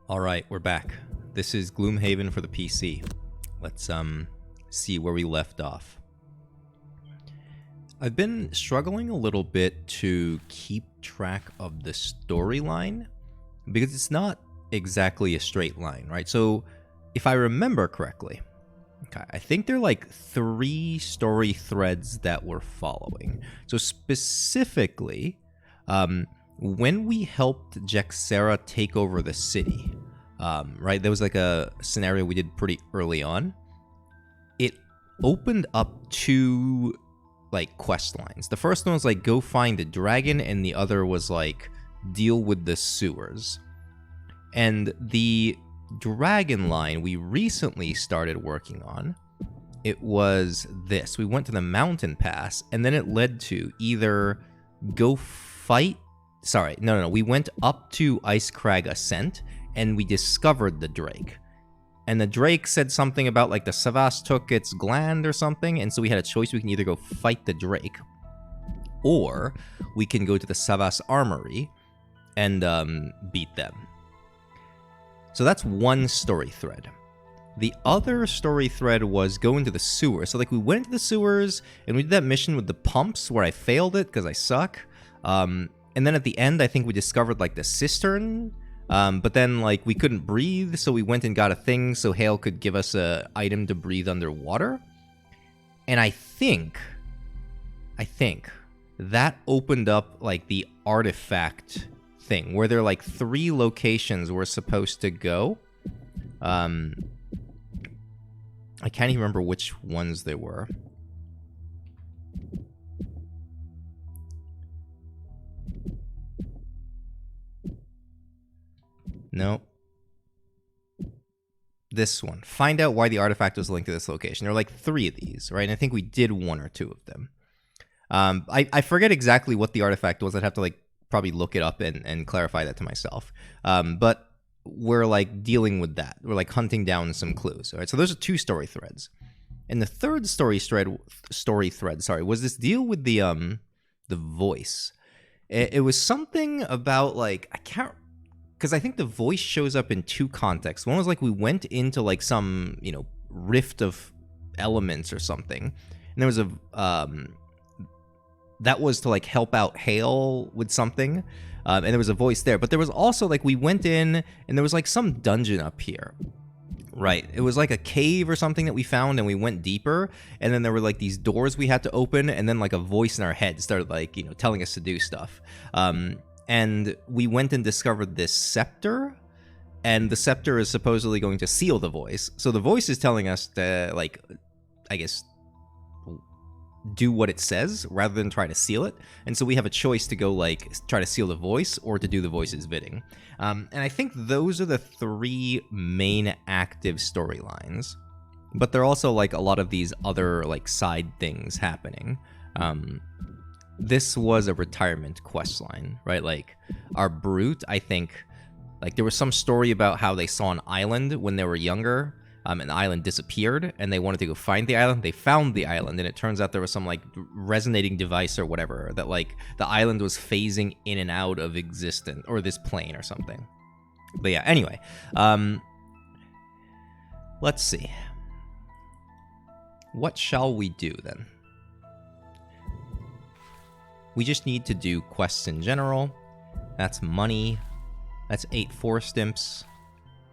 Alright, we're back. This is Gloomhaven for the PC. Let's see where we left off. I've been struggling a little bit to keep track of the storyline because it's not exactly a straight line, right? So if I remember correctly, okay, I think there are like 3 story threads that we're following. So specifically, when we helped Jexera take over the city, right, there was like a scenario we did pretty early on. It opened up 2 like quest lines. The first one was like go find the dragon, and the other was like deal with the sewers. And the dragon line we recently started working on. It was this. We went to the mountain pass, and then it led to either go fight. Sorry, no. We went up to Ice Crag Ascent, and we discovered the Drake. And the Drake said something about like the Savas took its gland or something, and so we had a choice. We can either go fight the Drake, or we can go to the Savas Armory and beat them. So that's one story thread. The other story thread was go into the sewers. So like we went into the sewers, and we did that mission with the pumps where I failed it because I suck. And then at the end, I think we discovered like the cistern. But then, like, we couldn't breathe, so we went and got a thing so Hale could give us a item to breathe underwater. And I think that opened up, like, the artifact thing, where there are, like, 3 locations we're supposed to go. I can't even remember which ones they were. No. This one. Find out why the artifact was linked to this location. There are like 3 of these, right? And I think we did 1 or 2 of them. I forget exactly what the artifact was. I'd have to like probably look it up and clarify that to myself. But we're like dealing with that. We're like hunting down some clues. All right. So those are 2 story threads. And the third story thread, was this deal with the voice. It was something about like I can't. Because I think the voice shows up in 2 contexts. One was like we went into like some, rift of elements or something. And there was a, that was to like help out Hale with something. And there was a voice there. But there was also like we went in and there was like some dungeon up here. Right. It was like a cave or something that we found, and we went deeper. And then there were like these doors we had to open. And then like a voice in our head started like, telling us to do stuff. And we went and discovered this scepter, and the scepter is supposedly going to seal the voice. So the voice is telling us to, like, I guess, do what it says rather than try to seal it. And so we have a choice to go, like, try to seal the voice or to do the voice's bidding. And I think those are the 3 main active storylines. But there are also, like, a lot of these other, like, side things happening. This was a retirement quest line, right? Like, our brute, I think, like, there was some story about how they saw an island when they were younger, and the island disappeared, and they wanted to go find the island. They found the island, and it turns out there was some, like, resonating device or whatever, that, like, the island was phasing in and out of existence, or this plane or something. But yeah, anyway, let's see. What shall we do, then? We just need to do quests in general. That's money. That's 8 forest imps.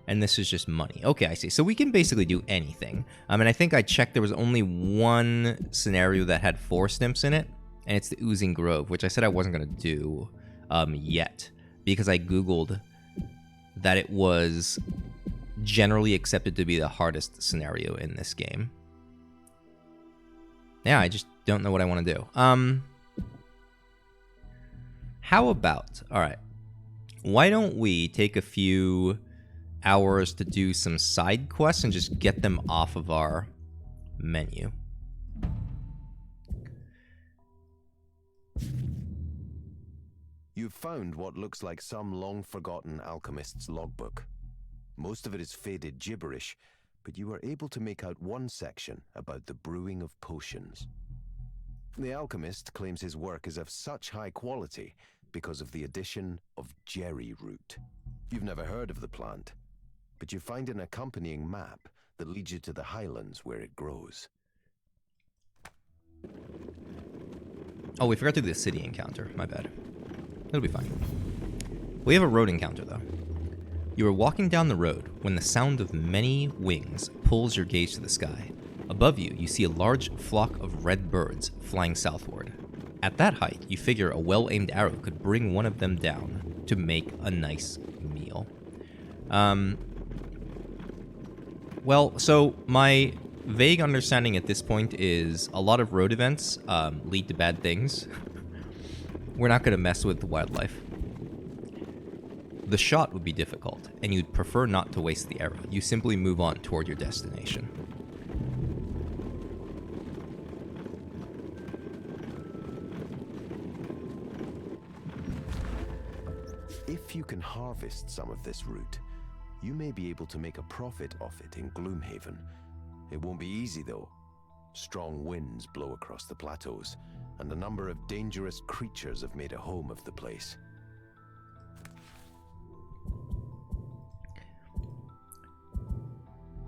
And this is just money. Okay, I see. So we can basically do anything. And I think I checked there was only 1 scenario that had 4 imps in it. And it's the Oozing Grove, which I said I wasn't going to do yet. Because I Googled that it was generally accepted to be the hardest scenario in this game. Yeah, I just don't know what I want to do. How about, all right, why don't we take a few hours to do some side quests and just get them off of our menu? You've found what looks like some long-forgotten alchemist's logbook. Most of it is faded gibberish, but you are able to make out one section about the brewing of potions. The alchemist claims his work is of such high quality because of the addition of jerry root. You've never heard of the plant, but you find an accompanying map that leads you to the Highlands where it grows. Oh, we forgot to do the city encounter. My bad. It'll be fine. We have a road encounter, though. You are walking down the road when the sound of many wings pulls your gaze to the sky. Above you, you see a large flock of red birds flying southward. At that height, you figure a well-aimed arrow could bring one of them down to make a nice meal. Well, so my vague understanding at this point is a lot of road events lead to bad things. We're not going to mess with the wildlife. The shot would be difficult, and you'd prefer not to waste the arrow. You simply move on toward your destination. If you can harvest some of this root, you may be able to make a profit off it in Gloomhaven. It won't be easy, though. Strong winds blow across the plateaus, and a number of dangerous creatures have made a home of the place.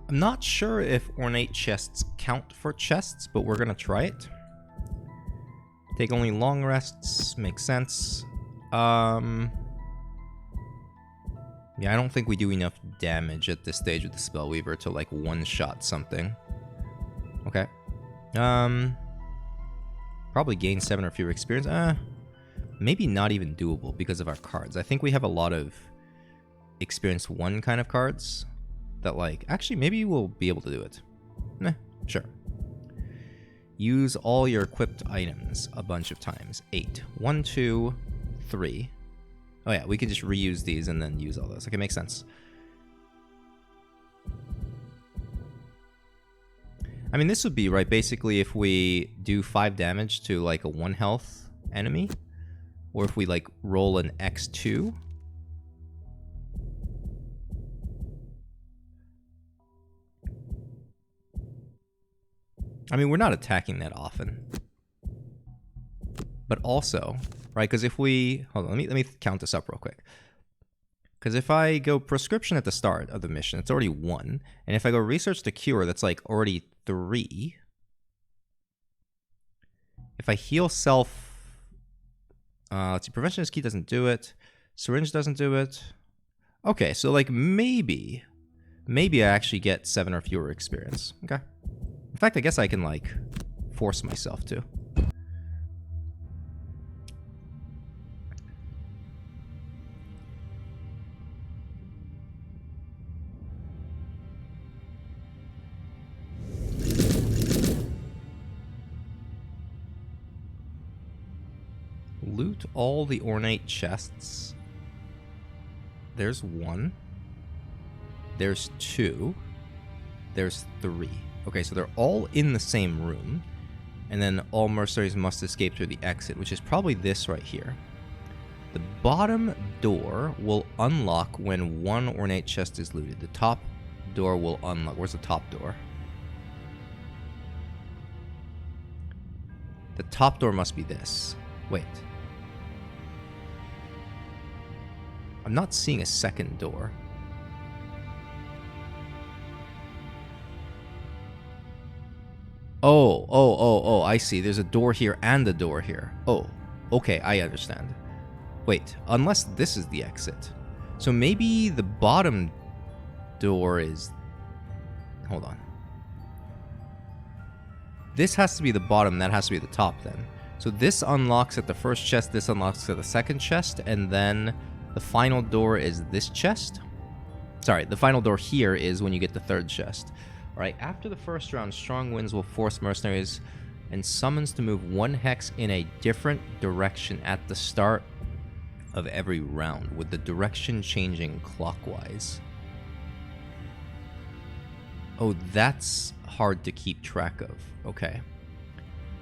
I'm not sure if ornate chests count for chests, but we're going to try it. Take only long rests. Makes sense. Yeah, I don't think we do enough damage at this stage with the Spellweaver to, like, one-shot something. Okay. Probably gain 7 or fewer experience. Maybe not even doable because of our cards. I think we have a lot of experience 1 kind of cards that, like... Actually, maybe we'll be able to do it. Sure. Use all your equipped items a bunch of times. 8. 1, 2, 3... Oh yeah, we can just reuse these and then use all those. Okay, makes sense. I mean, this would be, right, basically if we do 5 damage to, like, a 1 health enemy. Or if we, like, roll an X2. I mean, we're not attacking that often. But also... Right, because if we... Hold on, let me count this up real quick. Because if I go prescription at the start of the mission, it's already 1. And if I go research to cure, that's like already 3. If I heal self... let's see, prevention is key doesn't do it. Syringe doesn't do it. Okay, so like maybe I actually get 7 or fewer experience. Okay. In fact, I guess I can like force myself to. Loot all the ornate chests. There's 1. There's 2. There's 3. Okay, so they're all in the same room. And then all mercenaries must escape through the exit, which is probably this right here. The bottom door will unlock when 1 ornate chest is looted. The top door will unlock. Where's the top door? The top door must be this. Wait. I'm not seeing a second door. Oh, I see. There's a door here and a door here. Oh, okay, I understand. Wait, unless this is the exit. So maybe the bottom door is... Hold on. This has to be the bottom, that has to be the top then. So this unlocks at the first chest, this unlocks at the second chest, and then the final door is this chest? Sorry, the final door here is when you get the third chest. Alright, after the first round, strong winds will force mercenaries and summons to move 1 hex in a different direction at the start of every round, with the direction changing clockwise. Oh, that's hard to keep track of. Okay.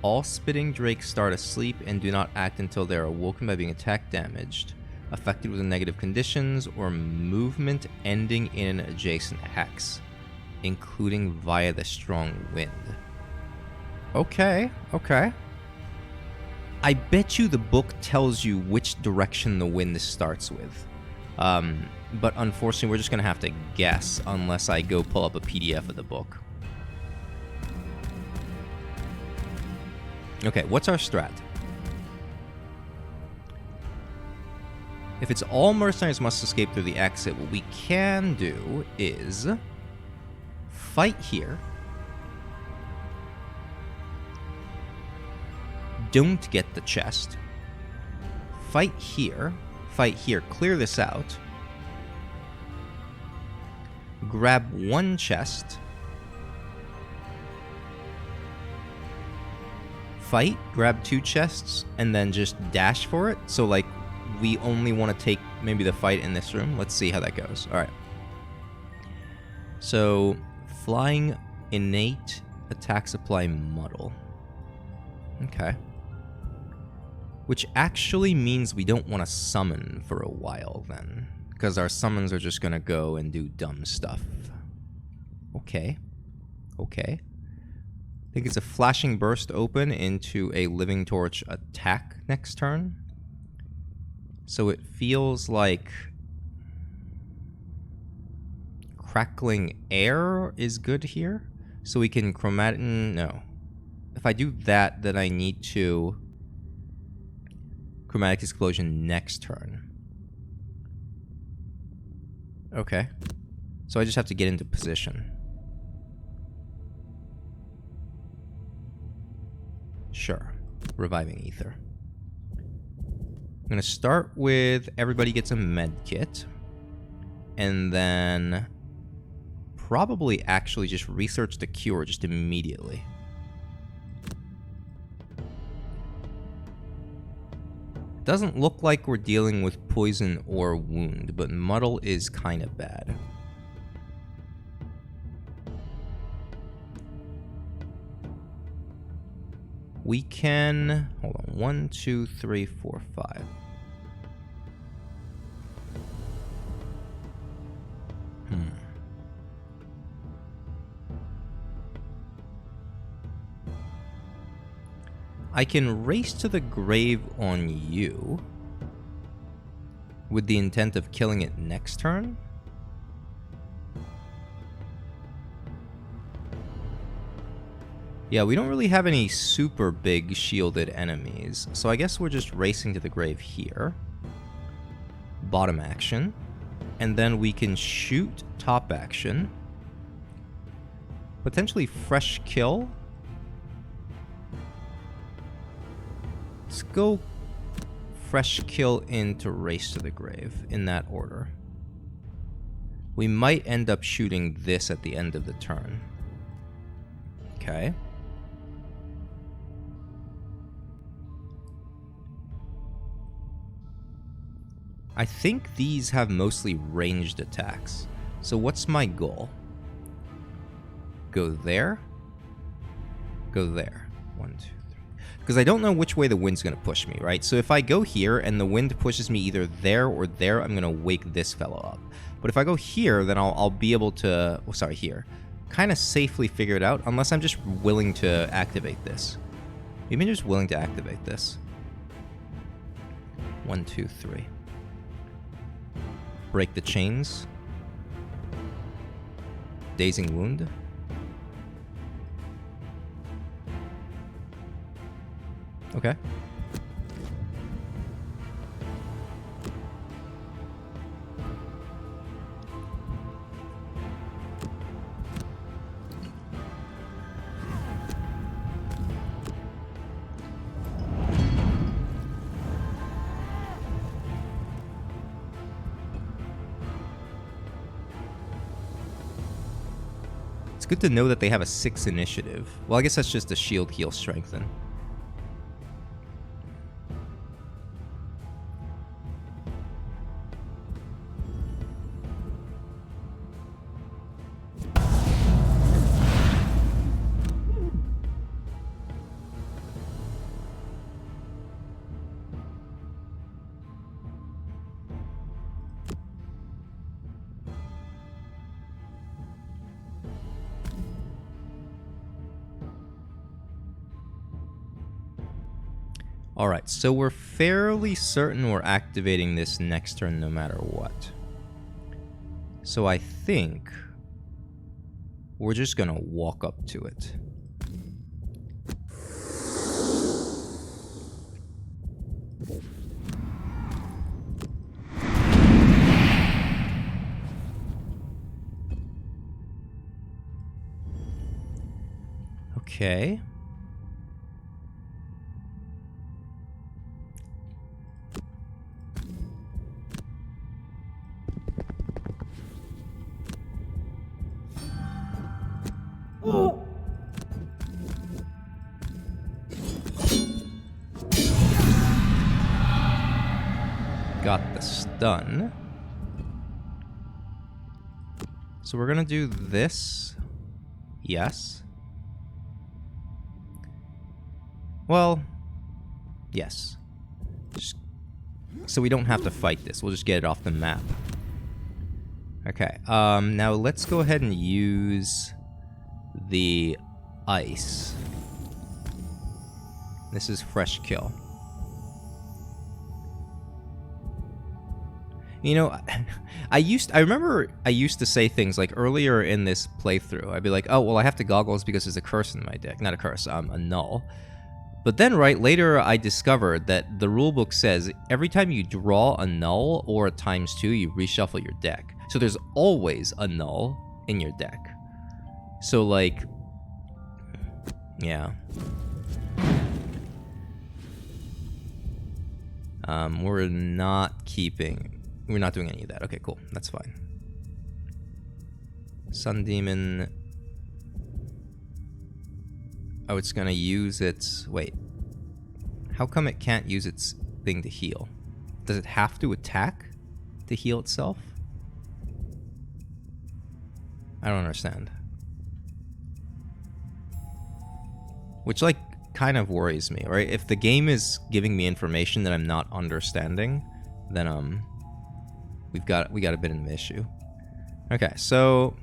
All spitting drakes start asleep and do not act until they are awoken by being attack damaged, affected with negative conditions, or movement ending in an adjacent hex, including via the strong wind. Okay. I bet you the book tells you which direction the wind starts with. But unfortunately, we're just going to have to guess unless I go pull up a PDF of the book. Okay, what's our strat? If it's all mercenaries must escape through the exit, what we can do is fight here. Don't get the chest. Fight here, clear this out. Grab one chest. Fight, grab two chests, and then just dash for it. So, like, we only want to take maybe the fight in this room. Let's see how that goes. All right. So, flying, innate, attack supply, muddle. Okay. Which actually means we don't want to summon for a while then. Because our summons are just going to go and do dumb stuff. Okay. Okay. I think it's a flashing burst open into a living torch attack next turn. So it feels like crackling air is good here. So we can chromatic... No. If I do that, then I need to chromatic explosion next turn. Okay. So I just have to get into position. Sure. Reviving ether. I'm going to start with everybody gets a med kit. And then probably actually just research the cure just immediately. Doesn't look like we're dealing with poison or wound, but muddle is kind of bad. We can... Hold on. 1, 2, 3, 4, 5. I can race to the grave on you with the intent of killing it next turn. Yeah, we don't really have any super big shielded enemies, so I guess we're just racing to the grave here. Bottom action. And then we can shoot top action. Potentially fresh kill. Let's go fresh kill into race to the grave in that order. We might end up shooting this at the end of the turn. Okay. I think these have mostly ranged attacks. So what's my goal? Go there. Go there. 1, 2, 3. Because I don't know which way the wind's going to push me, right? So if I go here and the wind pushes me either there or there, I'm going to wake this fellow up. But if I go here, then I'll be able to... Oh, sorry, here. Kind of safely figure it out, unless I'm just willing to activate this. Maybe I'm just willing to activate this. 1, 2, 3. Break the chains. Dazing wound. Okay. It's good to know that they have a 6 initiative. Well, I guess that's just a shield heal strengthen. Alright, so we're fairly certain we're activating this next turn no matter what. So I think we're just gonna walk up to it. Okay. Got the stun. So we're gonna do this. Yes. Well, yes. Just, so we don't have to fight this. We'll just get it off the map. Okay, now let's go ahead and use the ice. This is fresh kill. You know, I remember I used to say things like earlier in this playthrough, I'd be like, oh, well, I have to goggles because there's a curse in my deck. Not a curse, a null. But then, right, later I discovered that the rulebook says every time you draw a null or a ×2, you reshuffle your deck. So there's always a null in your deck. So, like, yeah. We're not doing any of that. Okay, cool. That's fine. Sun Demon. Oh, it's gonna use its... Wait. How come it can't use its thing to heal? Does it have to attack to heal itself? I don't understand. Which, like, kind of worries me, right? If the game is giving me information that I'm not understanding, then, we got a bit of an issue. Okay, so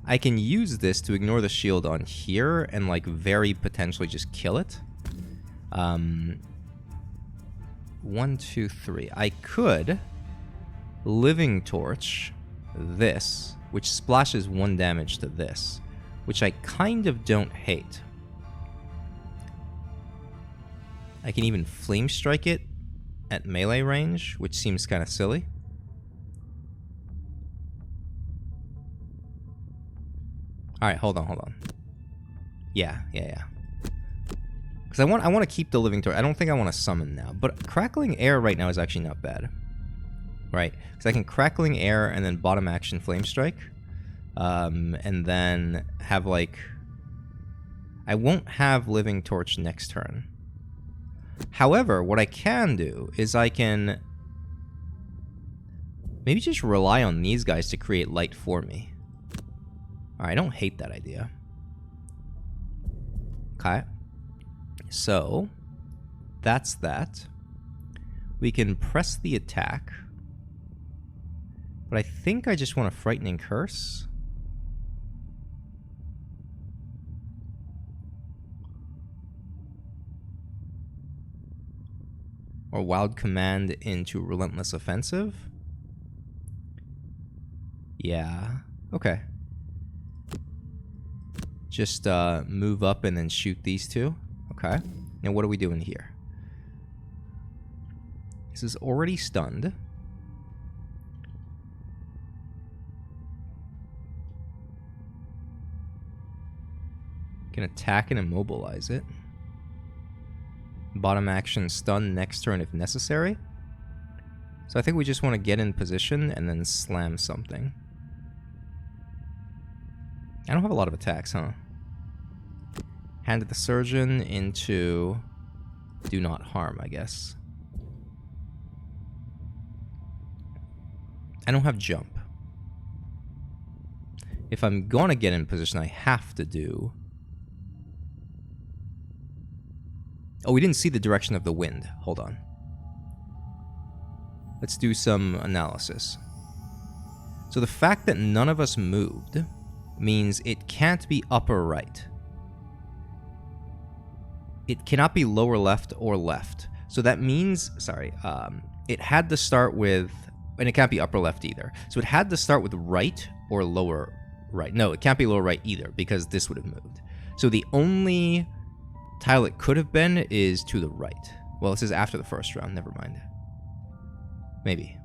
I can use this to ignore the shield on here and, like, very potentially just kill it. 1, 2, 3. I could Living Torch this, which splashes 1 damage to this, which I kind of don't hate. I can even Flame Strike it at melee range, which seems kind of silly. Alright, hold on. Yeah. Because I want to keep the Living Torch. I don't think I want to summon now. But Crackling Air right now is actually not bad. Right? Because I can Crackling Air and then bottom action Flame Strike. And then have, like... I won't have Living Torch next turn. However, what I can do is I can maybe just rely on these guys to create light for me. Alright, I don't hate that idea. Okay. So, that's that. We can press the attack. But I think I just want a Frightening Curse. Or Wild Command into Relentless Offensive. Yeah. Okay. Just move up and then shoot these two. Okay. Now what are we doing here? This is already stunned. Can attack and immobilize it. Bottom action stun next turn if necessary. So I think we just want to get in position and then slam something. I don't have a lot of attacks, huh? Hand of the Surgeon into Do Not Harm, I guess. I don't have jump. If I'm gonna get in position, I have to do... Oh, we didn't see the direction of the wind. Hold on. Let's do some analysis. So the fact that none of us moved means it can't be upper right. it cannot be lower left or left. So that means, sorry, it had to start with, and it can't be upper left either. So it had to start with right or lower right. No, it can't be lower right either because this would have moved. So the only tile it could have been is to the right. Well, this is after the first round. Never mind. Maybe.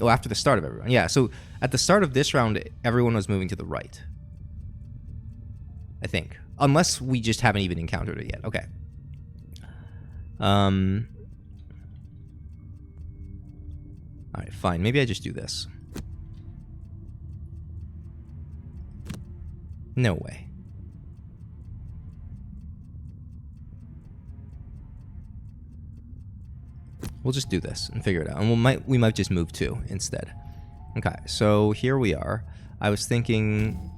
Oh, after the start of every round. Yeah, so at the start of this round, everyone was moving to the right. I think. Unless we just haven't even encountered it yet. Okay. Alright, fine. Maybe I just do this. No way. We'll just do this and figure it out. And we might just move 2 instead. Okay, so here we are. I was thinking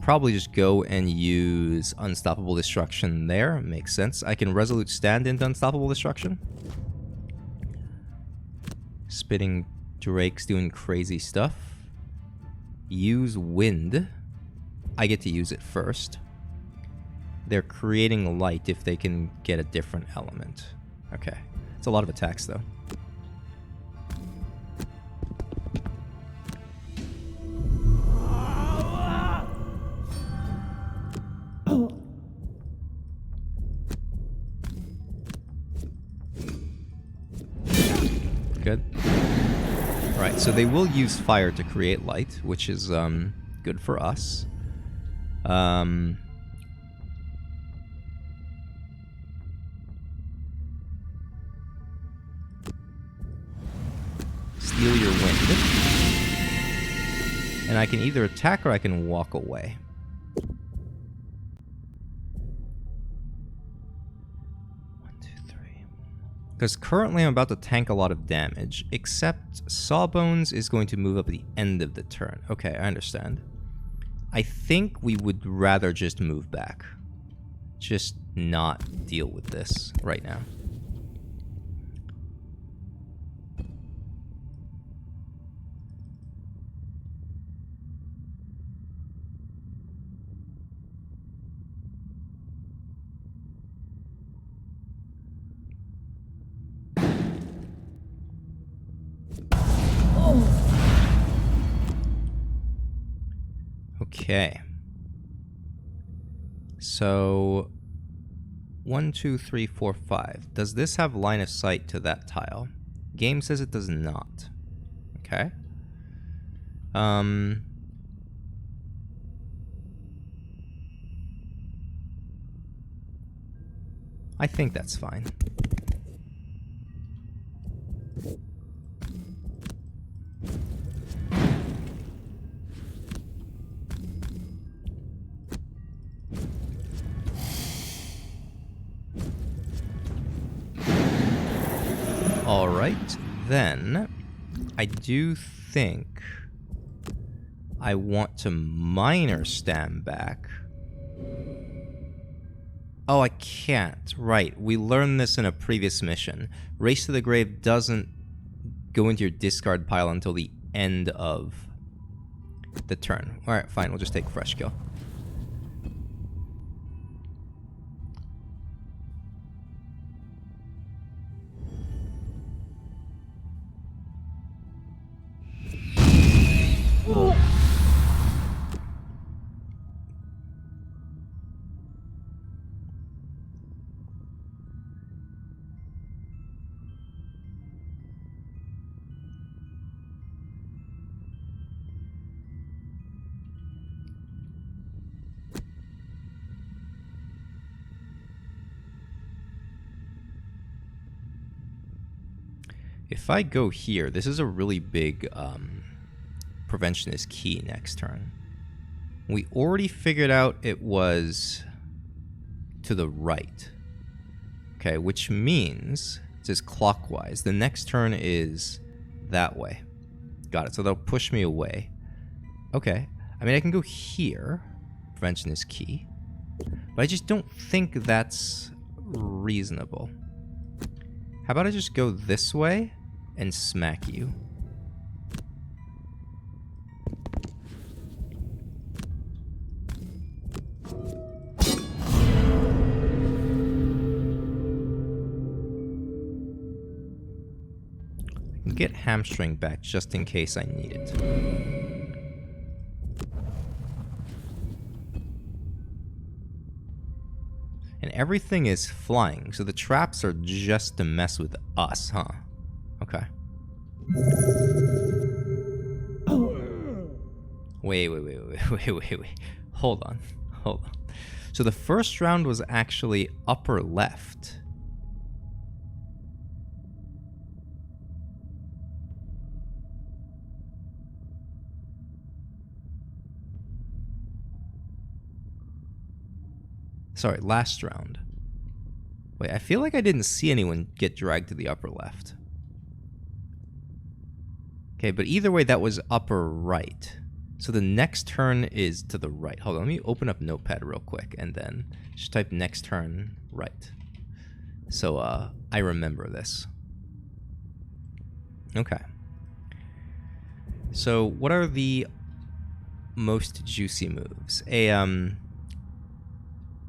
probably just go and use Unstoppable Destruction there. Makes sense. I can Resolute Stand into Unstoppable Destruction. Spitting Drake's doing crazy stuff. Use Wind. I get to use it first. They're creating light if they can get a different element. Okay. It's a lot of attacks, though. Good. Alright, so they will use fire to create light, which is good for us. Steal your wind. And I can either attack or I can walk away. Because currently I'm about to tank a lot of damage, except Sawbones is going to move up at the end of the turn. Okay, I understand. I think we would rather just move back. Just not deal with this right now. Okay. So 1, 2, 3, 4, 5. Does this have line of sight to that tile? Game says it does not. Okay. I think that's fine. Alright, then I do think I want to minor stand back. Oh, I can't. Right, we learned this in a previous mission. Race to the Grave doesn't go into your discard pile until the end of the turn. Alright, fine, we'll just take fresh kill. If I go here, this is a really big prevention is key next turn. We already figured out it was to the right. Okay, which means it is clockwise. The next turn is that way. Got it. So they'll push me away. Okay. I mean, I can go here. Prevention is key. But I just don't think that's reasonable. How about I just go this way and smack you? get hamstring back just in case I need it. And everything is flying, so the traps are just to mess with us, huh? Okay. Wait. Hold on. So the first round was actually upper left. Sorry, last round. Wait, I feel like I didn't see anyone get dragged to the upper left. Okay, but either way, that was upper right. So the next turn is to the right. Hold on, let me open up Notepad real quick and then just type next turn right. So I remember this. Okay. So what are the most juicy moves? A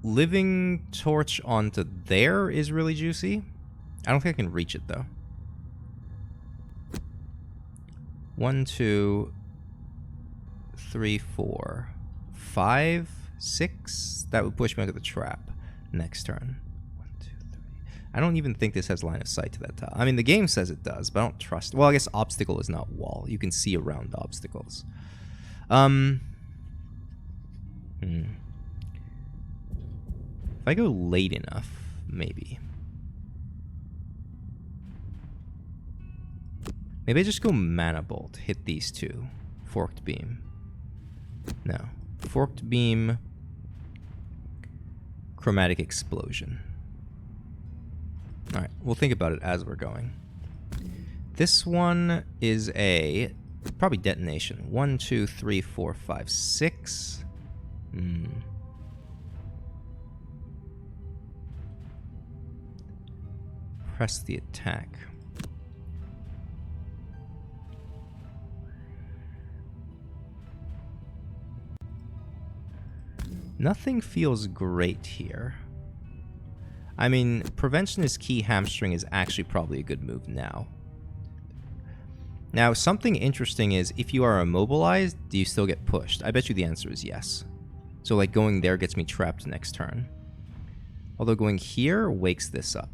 living torch onto there is really juicy. I don't think I can reach it though. 1, 2, 3, 4, 5, 6. That would push me into the trap next turn. 1, 2, 3. I don't even think this has line of sight to that tile. I mean, the game says it does, but I don't trust. Well, I guess obstacle is not wall. You can see around obstacles. If I go late enough, maybe. Maybe I just go Mana Bolt, hit these two. Forked Beam. No. Forked Beam. Chromatic Explosion. Alright, we'll think about it as we're going. This one is a... probably detonation. 1, 2, 3, 4, 5, 6. Press the attack. Nothing feels great here. I mean, prevention is key. Hamstring is actually probably a good move now. Now, something interesting is, if you are immobilized, do you still get pushed? I bet you the answer is yes. So, like, going there gets me trapped next turn. Although going here wakes this up.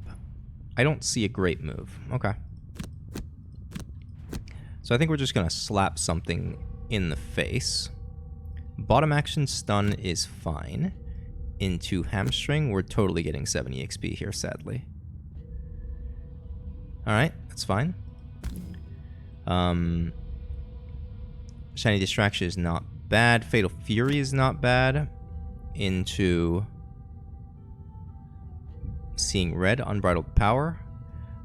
I don't see a great move. Okay. So I think we're just going to slap something in the face. Bottom action stun is fine. Into hamstring, we're totally getting 70 XP here, sadly. Alright, that's fine. Shiny Distraction is not bad. Fatal Fury is not bad. Into Seeing Red, Unbridled Power.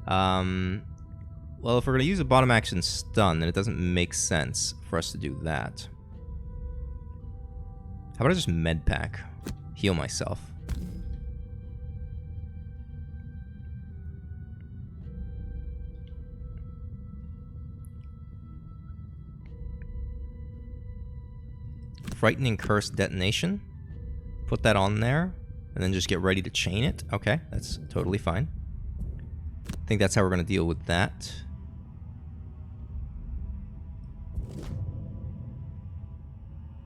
Well, if we're going to use a bottom action stun, then it doesn't make sense for us to do that. How about I just med pack? Heal myself. Frightening Curse Detonation. Put that on there. And then just get ready to chain it. Okay, that's totally fine. I think that's how we're going to deal with that.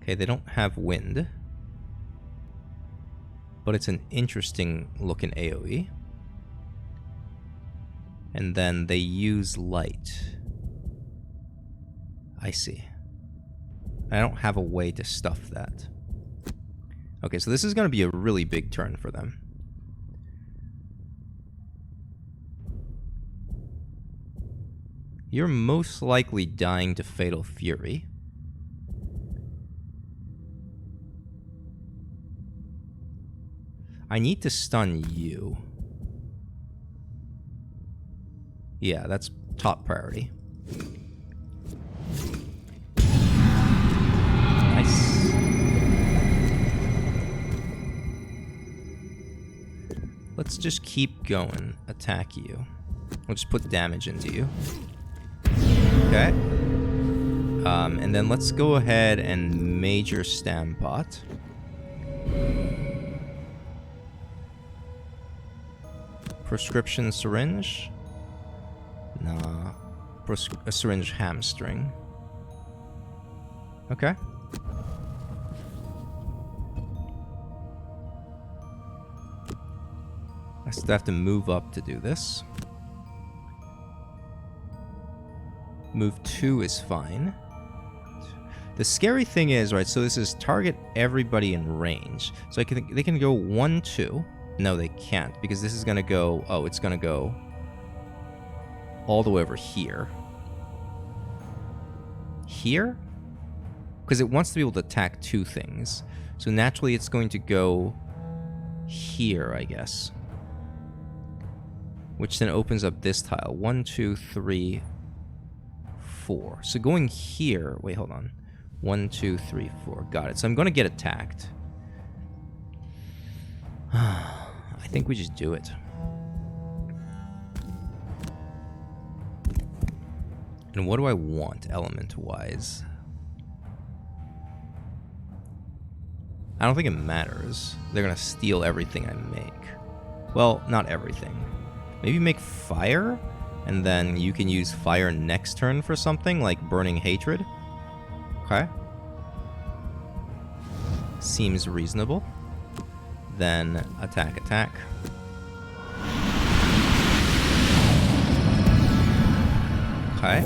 Okay, they don't have wind. But it's an interesting looking AoE. And then they use light. I see. I don't have a way to stuff that. Okay, so this is going to be a really big turn for them. You're most likely dying to Fatal Fury. I need to stun you. Yeah, that's top priority. Nice. Let's just keep going. Attack you. We'll just put damage into you. Okay. And then let's go ahead and Major Stampot. Prescription Syringe. Nah. A syringe hamstring. Okay. I still have to move up to do this. Move 2 is fine. The scary thing is, right, so this is target everybody in range. So they can go 1, 2. No, they can't, because this is going to go... Oh, it's going to go all the way over here. Here? Because it wants to be able to attack 2 things. So naturally it's going to go here, I guess. Which then opens up this tile. 1, 2, 3, 4. So going here... Wait, hold on. 1, 2, 3, 4. Got it. So I'm going to get attacked. I think we just do it. And what do I want, element-wise? I don't think it matters. They're going to steal everything I make. Well, not everything. Maybe make fire? And then you can use fire next turn for something, like Burning Hatred? Okay. Seems reasonable. Then attack, attack. Okay.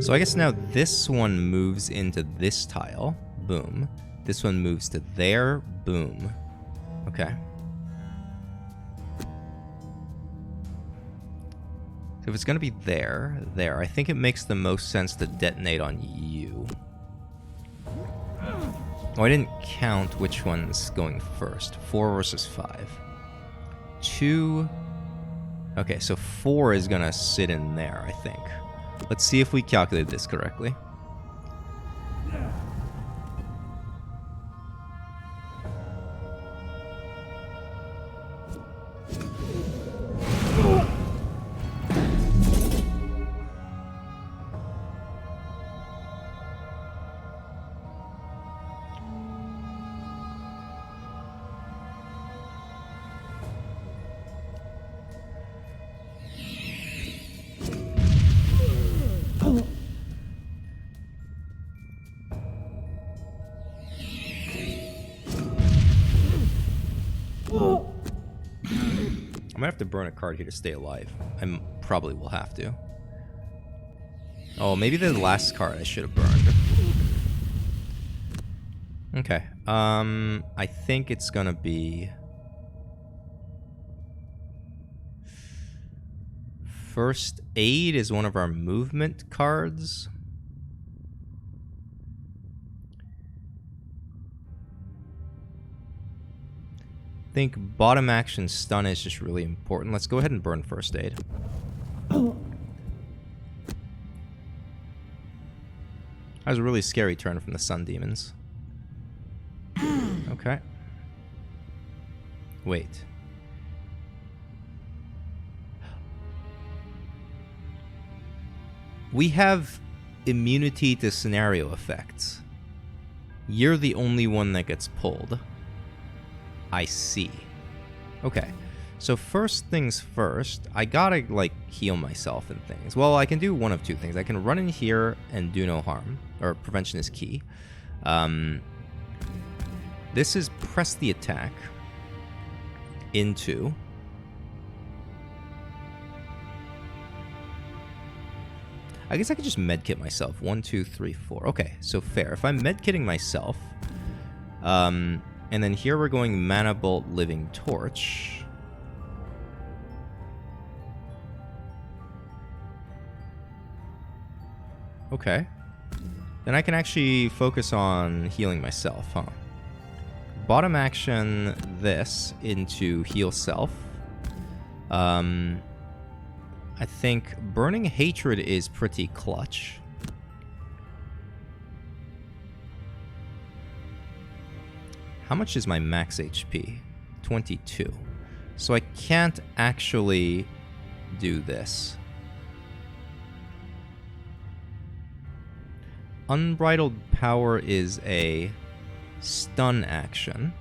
So I guess now this one moves into this tile. Boom. This one moves to there. Boom. Okay. So if it's going to be there, I think it makes the most sense to detonate on you. Oh, I didn't count which one's going first. 4 versus 5. 2... Okay, so 4 is going to sit in there, I think. Let's see if we calculated this correctly. I might have to burn a card here to stay alive. I probably will have to. Oh, maybe the last card I should have burned. Okay. I think it's gonna be... First Aid is one of our movement cards. I think bottom action stun is just really important. Let's go ahead and burn First Aid. That was a really scary turn from the Sun Demons. Okay. Wait. We have immunity to scenario effects. You're the only one that gets pulled. I see. Okay. So first things first, I gotta, like, heal myself and things. Well, I can do one of two things. I can run in here and do no harm. Or prevention is key. This is press the attack into... I guess I could just medkit myself. 1, 2, 3, 4. Okay, so fair. If I'm medkitting myself... and then here we're going Mana Bolt, Living Torch. Okay. Then I can actually focus on healing myself, huh? Bottom action this into heal self. I think Burning Hatred is pretty clutch. How much is my max HP? 22. So I can't actually do this. Unbridled Power is a stun action.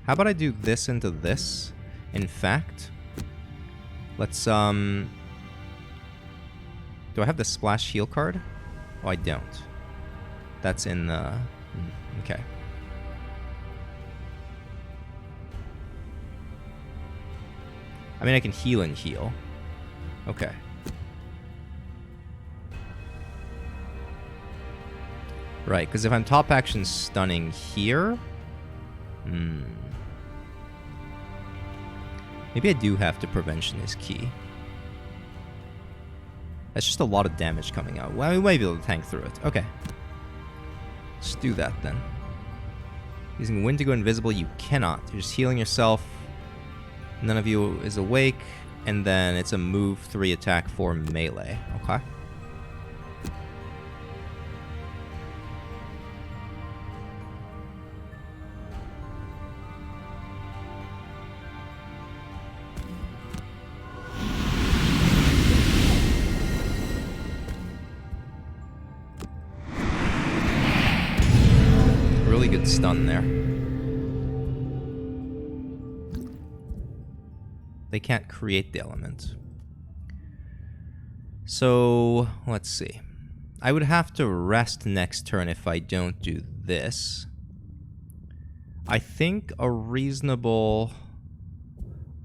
How about I do this into this? In fact, let's, do I have the Splash Heal card? Oh, I don't. That's in the... Okay. I mean, I can heal and heal. Okay. Right, because if I'm top action stunning here... Maybe I do have to Prevention is key. That's just a lot of damage coming out. Well, we might be able to tank through it. Okay. Let's do that then. Using Wind to go invisible, you cannot. You're just healing yourself. None of you is awake. And then it's a move 3 attack for melee. Okay. Really good stun there. They can't create the element. So, let's see. I would have to rest next turn if I don't do this. I think a reasonable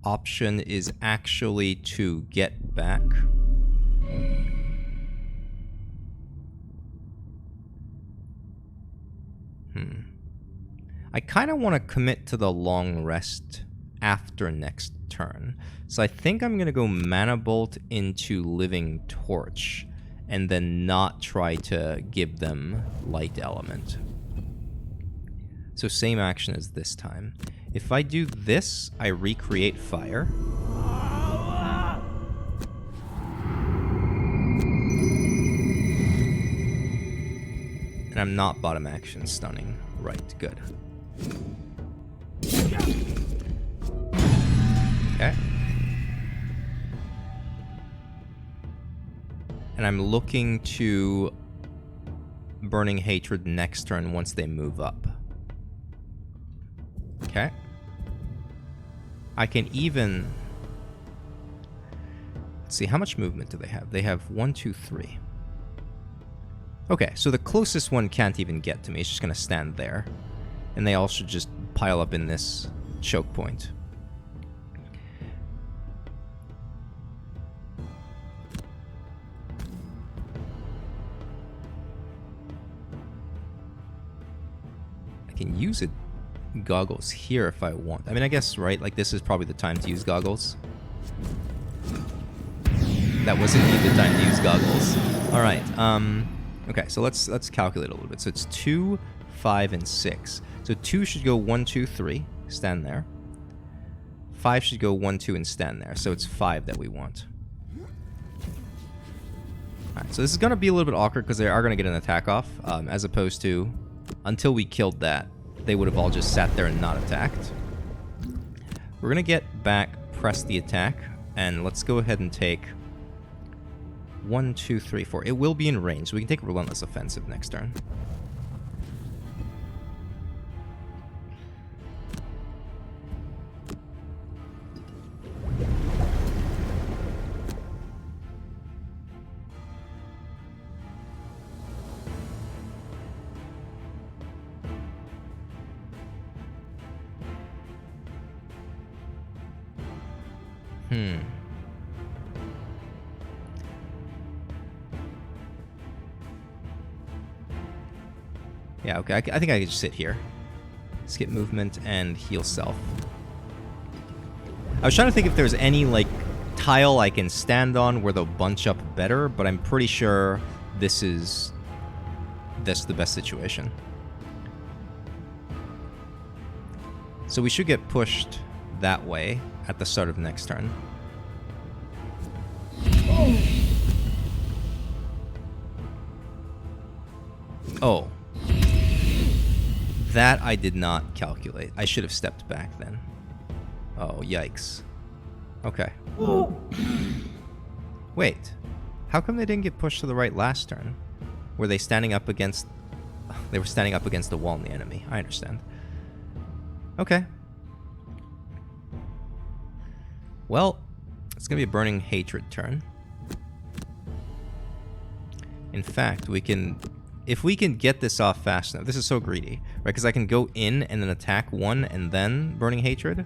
option is actually to get back. I kind of want to commit to the long rest after next turn. So I think I'm going to go Mana Bolt into Living Torch and then not try to give them Light Element. So same action as this time. If I do this, I recreate Fire. And I'm not bottom action stunning. Right, good. Okay. And I'm looking to Burning Hatred next turn once they move up. Okay. I can even... Let's see, how much movement do they have? They have 1, 2, 3. Okay, so the closest one can't even get to me. It's just going to stand there. And they all should just pile up in this choke point. I can use it goggles here if I want. I mean, I guess, right? Like, this is probably the time to use goggles. That was indeed the time to use goggles. All right. Okay, so let's calculate a little bit. So it's 2, 5, and 6. So 2 should go 1, 2, 3, stand there. 5 should go 1, 2, and stand there. So it's 5 that we want. Alright, so this is going to be a little bit awkward because they are going to get an attack off, as opposed to, until we killed that, they would have all just sat there and not attacked. We're going to get back, press the attack, and let's go ahead and take 1, 2, 3, 4. It will be in range, so we can take Relentless Offensive next turn. Yeah, okay, I think I can just sit here. Skip movement and heal self. I was trying to think if there's any, like, tile I can stand on where they'll bunch up better, but I'm pretty sure this is the best situation. So we should get pushed that way at the start of next turn. Oh. That I did not calculate. I should have stepped back then. Oh, yikes. Okay. Wait. How come they didn't get pushed to the right last turn? Were they standing up against... They were standing up against the wall and the enemy. I understand. Okay. Well, it's going to be a Burning Hatred turn. In fact, we can... If we can get this off fast enough... This is so greedy, right? Because I can go in and then attack one and then Burning Hatred.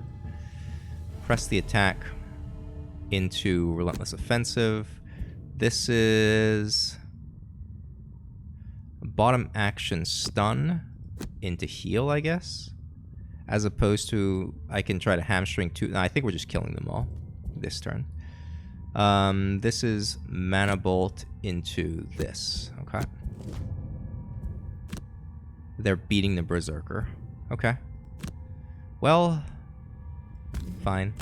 Press the attack into Relentless Offensive. This is... Bottom action stun into heal, I guess. As opposed to... I can try to hamstring two... No, I think we're just killing them all this turn. This is Mana Bolt into this. Okay. They're beating the Berserker. Okay. Well... Fine.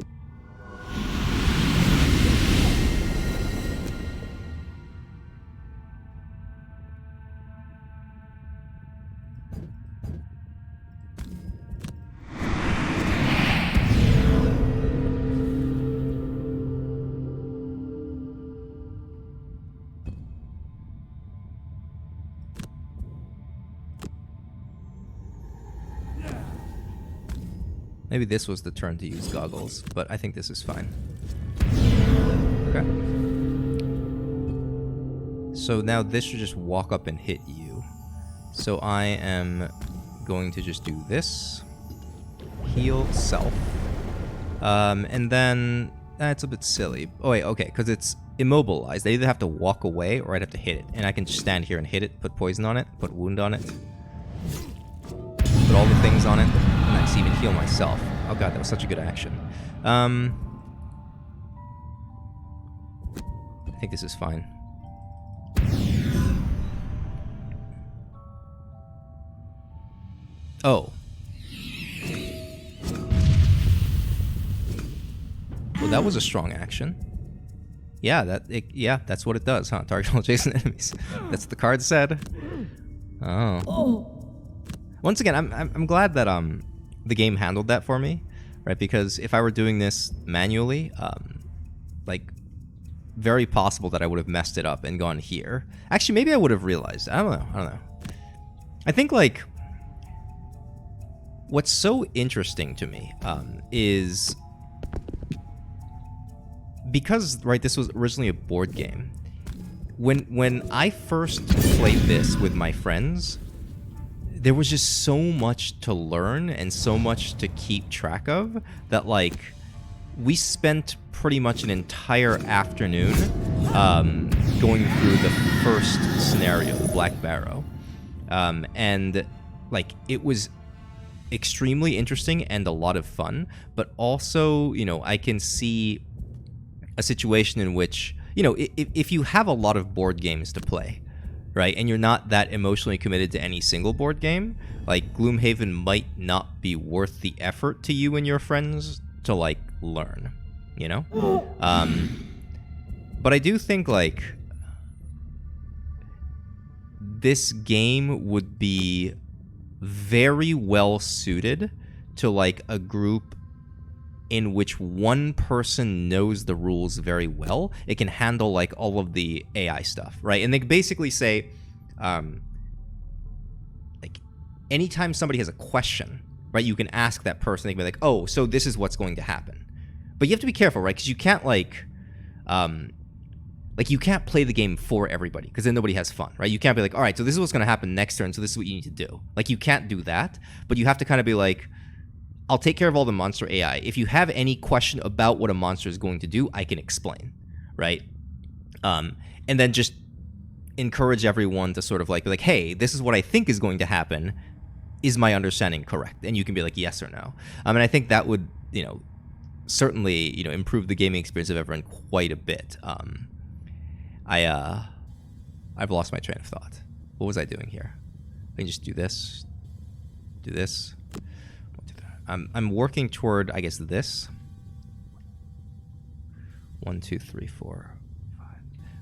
Maybe this was the turn to use goggles, but I think this is fine. Okay. So now this should just walk up and hit you. So I am going to just do this. Heal self. And then... That's a bit silly. Oh wait, okay, because it's immobilized. I either have to walk away or I'd have to hit it. And I can just stand here and hit it, put poison on it, put wound on it. Put all the things on it. And I just even heal myself. Oh god, that was such a good action. I think this is fine. Oh. Well, that was a strong action. Yeah, that's what it does, huh? Target all adjacent enemies. That's what the card said. Oh. Once again, I'm glad that the game handled that for me, right? Because if I were doing this manually, like very possible that I would have messed it up and gone here. Actually, maybe I would have realized. I don't know. I think like what's so interesting to me is because right, this was originally a board game. When I first played this with my friends, there was just so much to learn and so much to keep track of that, like, we spent pretty much an entire afternoon going through the first scenario, the Black Barrow. And, like, it was extremely interesting and a lot of fun, but also, you know, I can see a situation in which, you know, if you have a lot of board games to play, right, and you're not that emotionally committed to any single board game, like Gloomhaven might not be worth the effort to you and your friends to like learn, you know? But I do think like this game would be very well suited to like a group in which one person knows the rules very well. It can handle like all of the AI stuff, right? And they basically say, like, anytime somebody has a question, right, you can ask that person. They can be like, oh, so this is what's going to happen. But you have to be careful, right? Because you can't like you can't play the game for everybody, because then nobody has fun, right? You can't be like, all right, so this is what's going to happen next turn, so this is what you need to do. Like, you can't do that, but you have to kind of be like, I'll take care of all the monster AI. If you have any question about what a monster is going to do, I can explain, right? And then just encourage everyone to sort of like be like, hey, this is what I think is going to happen. Is my understanding correct? And you can be like, yes or no. And I think that would, you know, certainly, you know, improve the gaming experience of everyone quite a bit. I've lost my train of thought. What was I doing here? I can just do this. Do this. I'm working toward, I guess, this. 1, 2, 3, 4, 5.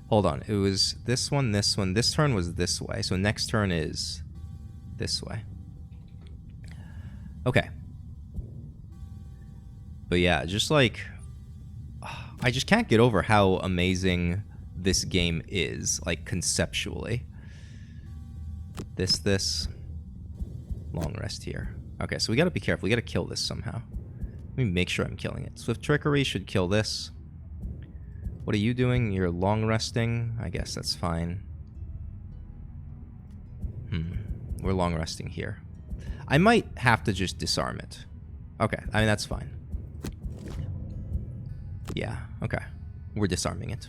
Hold on. It was this one, this one. This turn was this way. So next turn is this way. Okay. But yeah, just like... I just can't get over how amazing this game is, like, conceptually. This. Long rest here. Okay, so we gotta be careful. We gotta kill this somehow. Let me make sure I'm killing it. Swift Trickery should kill this. What are you doing? You're long resting? I guess that's fine. We're long resting here. I might have to just disarm it. Okay, I mean, that's fine. Yeah, okay. We're disarming it.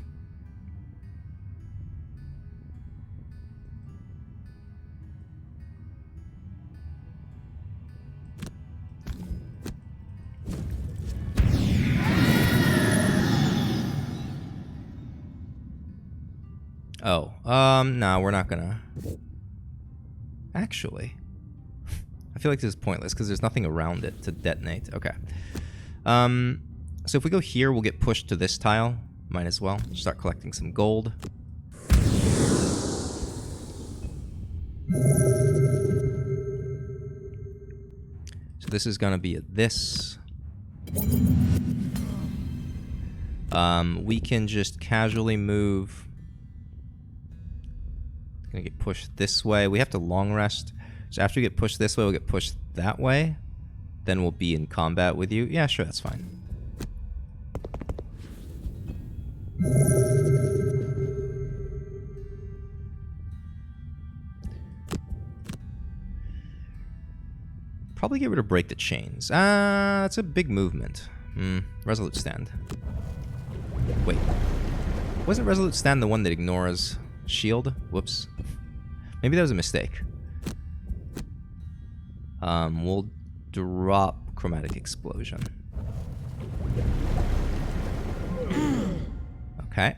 Oh, no, we're not gonna... Actually, I feel like this is pointless because there's nothing around it to detonate. Okay. So if we go here, we'll get pushed to this tile. Might as well start collecting some gold. So this is gonna be a this. We can just casually move. Gonna get pushed this way. We have to long rest. So after we get pushed this way, we'll get pushed that way. Then we'll be in combat with you. Yeah, sure, that's fine. Probably get rid of break the chains. That's a big movement. Resolute stand. Wait. Wasn't Resolute stand the one that ignores shield? Whoops. Maybe that was a mistake. We'll drop Chromatic Explosion. Okay.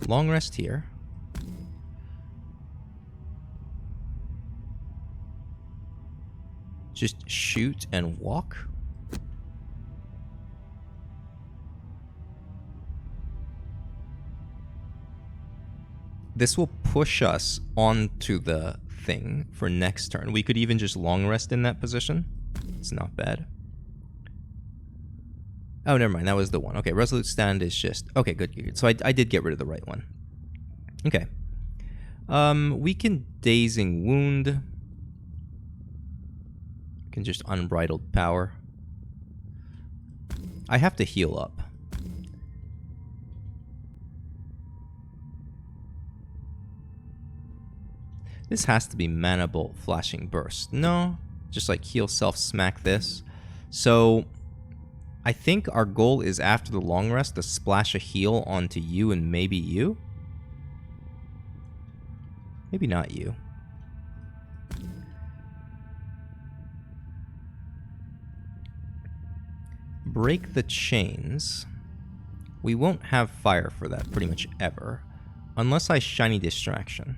Long rest here. Just shoot and walk. This will push us onto the thing for next turn. We could even just long rest in that position. It's not bad. Oh, never mind. That was the one. Okay, Resolute Stand is just... Okay, good. So I did get rid of the right one. Okay. We can Dazing Wound. We can just Unbridled Power. I have to heal up. This has to be Mana Bolt Flashing Burst. No, just like heal self, smack this. So I think our goal is after the long rest to splash a heal onto you and maybe you. Maybe not you. Break the chains. We won't have fire for that pretty much ever. Unless I Shiny Distraction.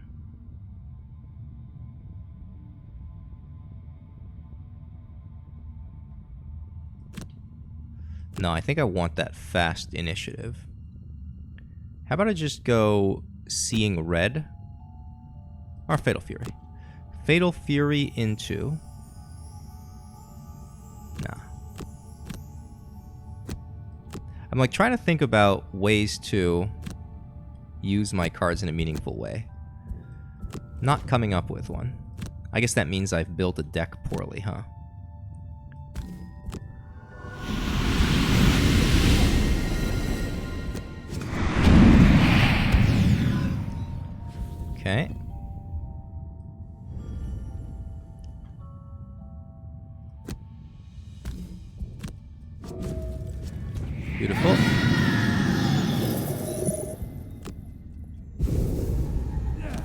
No, I think I want that fast initiative. How about I just go Seeing Red? Or Fatal Fury. Fatal Fury into... Nah. I'm like trying to think about ways to use my cards in a meaningful way. Not coming up with one. I guess that means I've built a deck poorly, huh? Okay. Beautiful.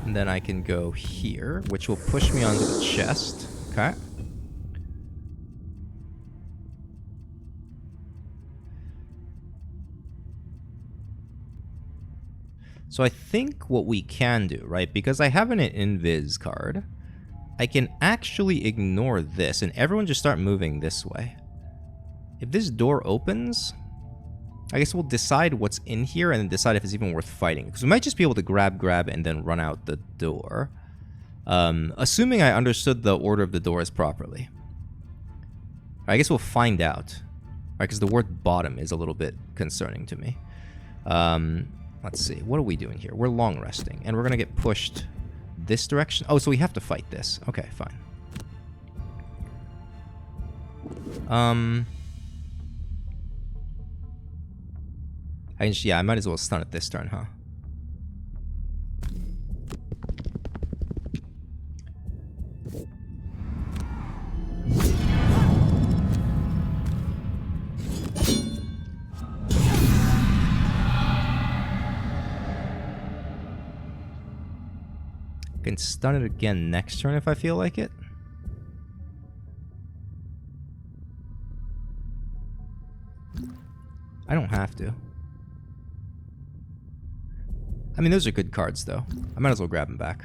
And then I can go here, which will push me onto the chest. Okay. So I think what we can do, right, because I have an Invis card, I can actually ignore this and everyone just start moving this way. If this door opens, I guess we'll decide what's in here and then decide if it's even worth fighting. Because we might just be able to grab, and then run out the door. Assuming I understood the order of the doors properly. I guess we'll find out. Right, because the word bottom is a little bit concerning to me. Let's see. What are we doing here? We're long resting. And we're going to get pushed this direction. Oh, so we have to fight this. Okay, fine. I might as well stun it this turn, huh? I can stun it again next turn if I feel like it. I don't have to. I mean, those are good cards, though. I might as well grab them back.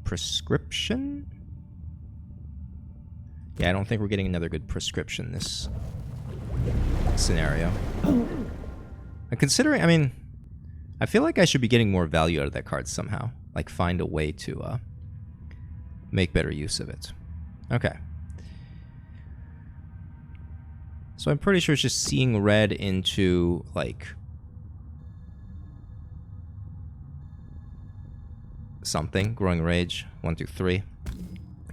Prescription? Yeah, I don't think we're getting another good prescription this scenario. And considering, I mean, I feel like I should be getting more value out of that card somehow. Like, find a way to make better use of it. Okay. So I'm pretty sure it's just seeing red into, like, something. Growing Rage. 1, 2, 3.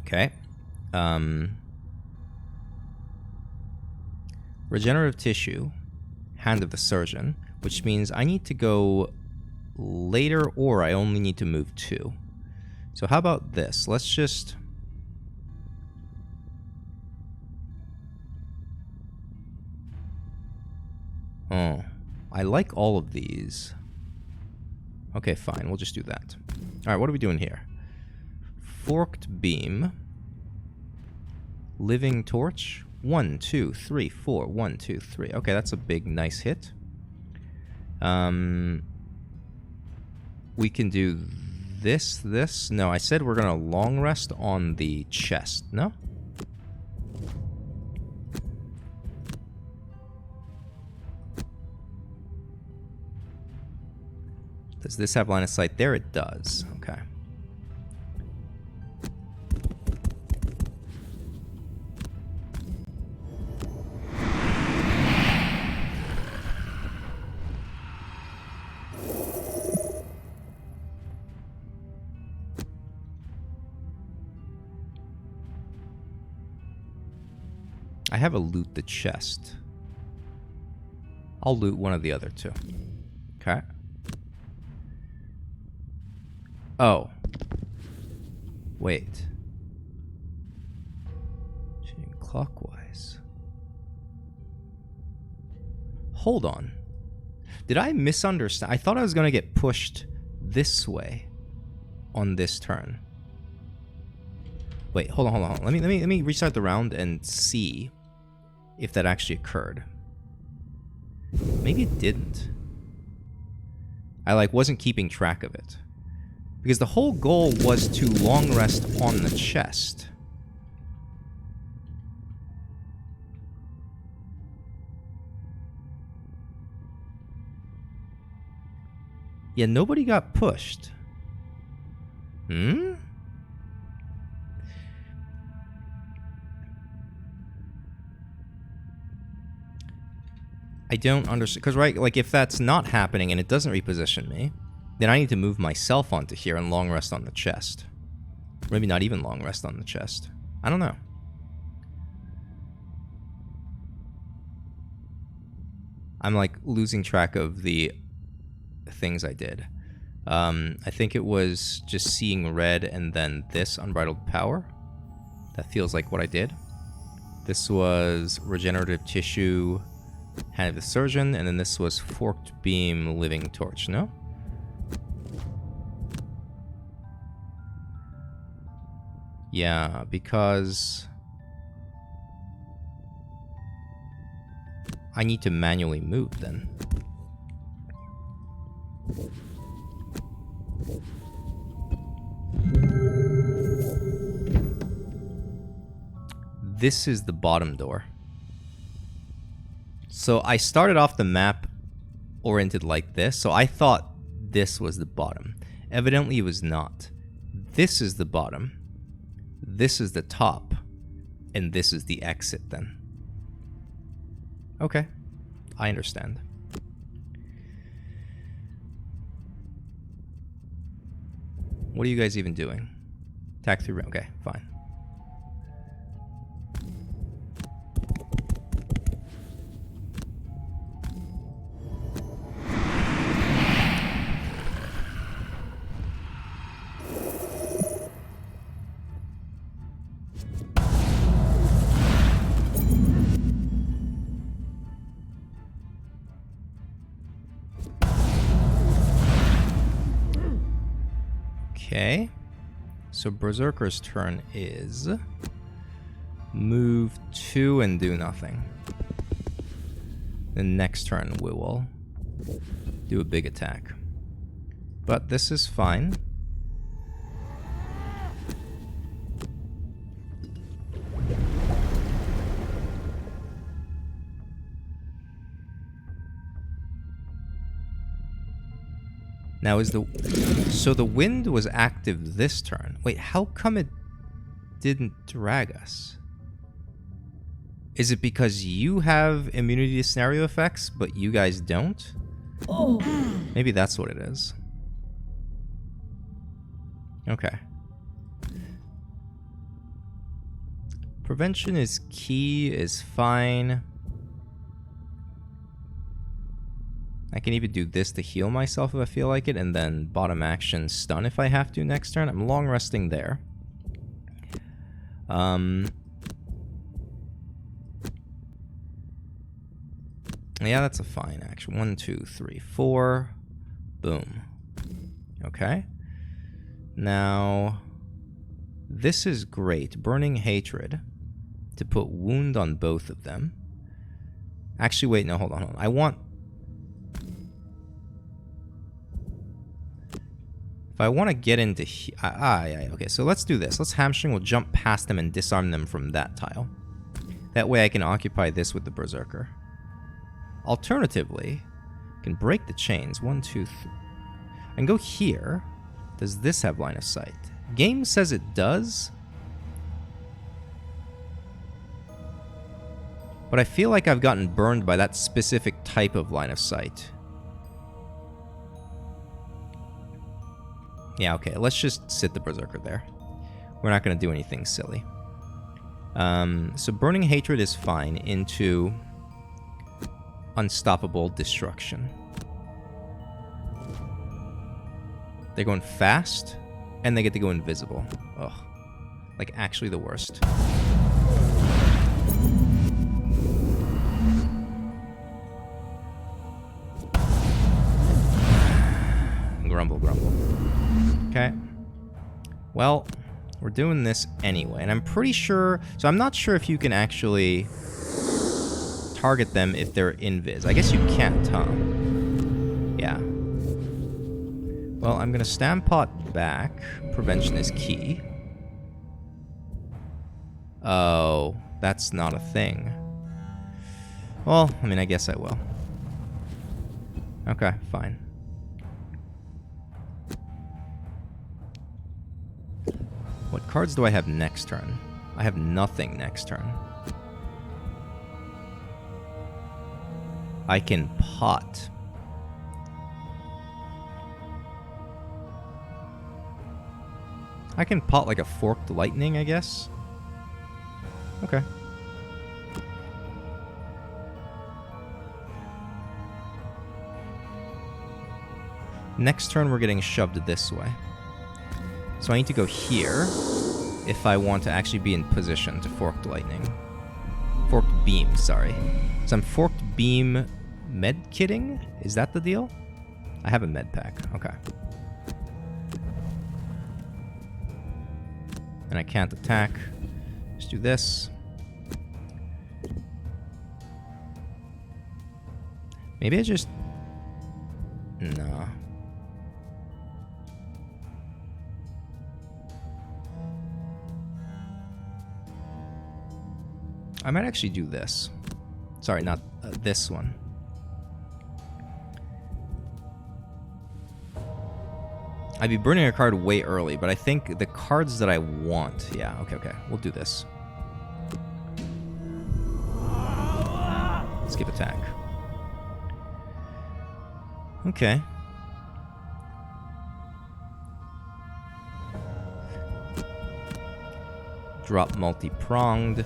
Okay. Regenerative Tissue. Hand of the Surgeon. Which means I need to go later or I only need to move 2. So how about this? Let's just... Oh. I like all of these. Okay, fine. We'll just do that. Alright, what are we doing here? Forked Beam. Living Torch. 1, 2, 3, 4. 1, 2, 3. Okay, that's a big, nice hit. We can do this. No, I said we're gonna long rest on the chest. No? Does this have line of sight there? It does. Okay. I have a loot the chest. I'll loot one of the other two. Okay. Oh. Wait. Changing clockwise. Hold on. Did I misunderstand? I thought I was going to get pushed this way on this turn. Wait, hold on. Let me restart the round and see if that actually occurred. Maybe it didn't. I wasn't keeping track of it. Because the whole goal was to long rest on the chest. Yeah, nobody got pushed. Hmm? I don't understand. Because, right, if that's not happening and it doesn't reposition me, then I need to move myself onto here and long rest on the chest. Maybe not even long rest on the chest. I don't know. I'm, losing track of the things I did. I think it was just seeing red and then this Unbridled Power. That feels like what I did. This was Regenerative Tissue, Hand of the Surgeon, and then this was Forked Beam, Living Torch, no? Yeah, because... I need to manually move then. This is the bottom door. So I started off the map oriented like this, so I thought this was the bottom. Evidently it was not. This is the bottom. This is the top. And this is the exit then. Okay. I understand. What are you guys even doing? Attack through... Okay, fine. Okay, so Berserker's turn is move 2 and do nothing. The next turn we will do a big attack. But this is fine. Now is the... So the wind was active this turn. Wait, how come it didn't drag us? Is it because you have immunity to scenario effects, but you guys don't? Oh. Maybe that's what it is. Okay. Prevention is key, is fine. I can even do this to heal myself if I feel like it, and then bottom action stun if I have to next turn. I'm long resting there. Yeah, that's a fine action. 1, 2, 3, 4. Boom. Okay. Now, this is great. Burning Hatred to put wound on both of them. Actually, wait, no, hold on. I want... If I want to get into... yeah, okay, so let's do this. Let's hamstring. We'll jump past them and disarm them from that tile. That way I can occupy this with the Berserker. Alternatively, I can break the chains. 1, 2, 3. And go here. Does this have line of sight? Game says it does. But I feel like I've gotten burned by that specific type of line of sight. Yeah, okay, let's just sit the Berserker there. We're not going to do anything silly. So Burning Hatred is fine into Unstoppable Destruction. They're going fast, and they get to go invisible. Ugh. Like, actually the worst. Grumble, grumble. Okay. Well, we're doing this anyway, and I'm pretty sure... So I'm not sure if you can actually target them if they're invis. I guess you can't, huh? Yeah. Well, I'm going to Stampot back. Prevention is key. Oh, that's not a thing. Well, I mean, I guess I will. Okay, fine. What cards do I have next turn? I have nothing next turn. I can pot. I can pot like a Forked Lightning, I guess. Okay. Next turn we're getting shoved this way. So I need to go here if I want to actually be in position to Forked Lightning. Forked Beam, sorry. So I'm Forked Beam med-kitting? Is that the deal? I have a med pack. Okay. And I can't attack. Just do this. Maybe I just... No. I might actually do this. Sorry, not this one. I'd be burning a card way early, but I think the cards that I want... Yeah, okay. We'll do this. Skip attack. Okay. Drop multi-pronged.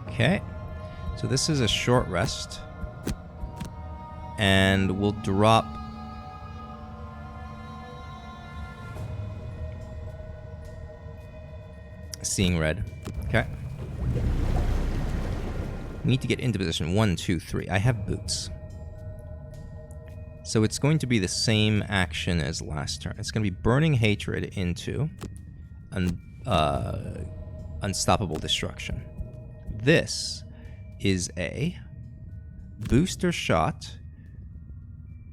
Okay. So this is a short rest. And we'll drop... Seeing Red. Okay. Need to get into position. 1, 2, 3. I have boots. So it's going to be the same action as last turn. It's going to be Burning Hatred into Unstoppable Destruction. This is a booster shot.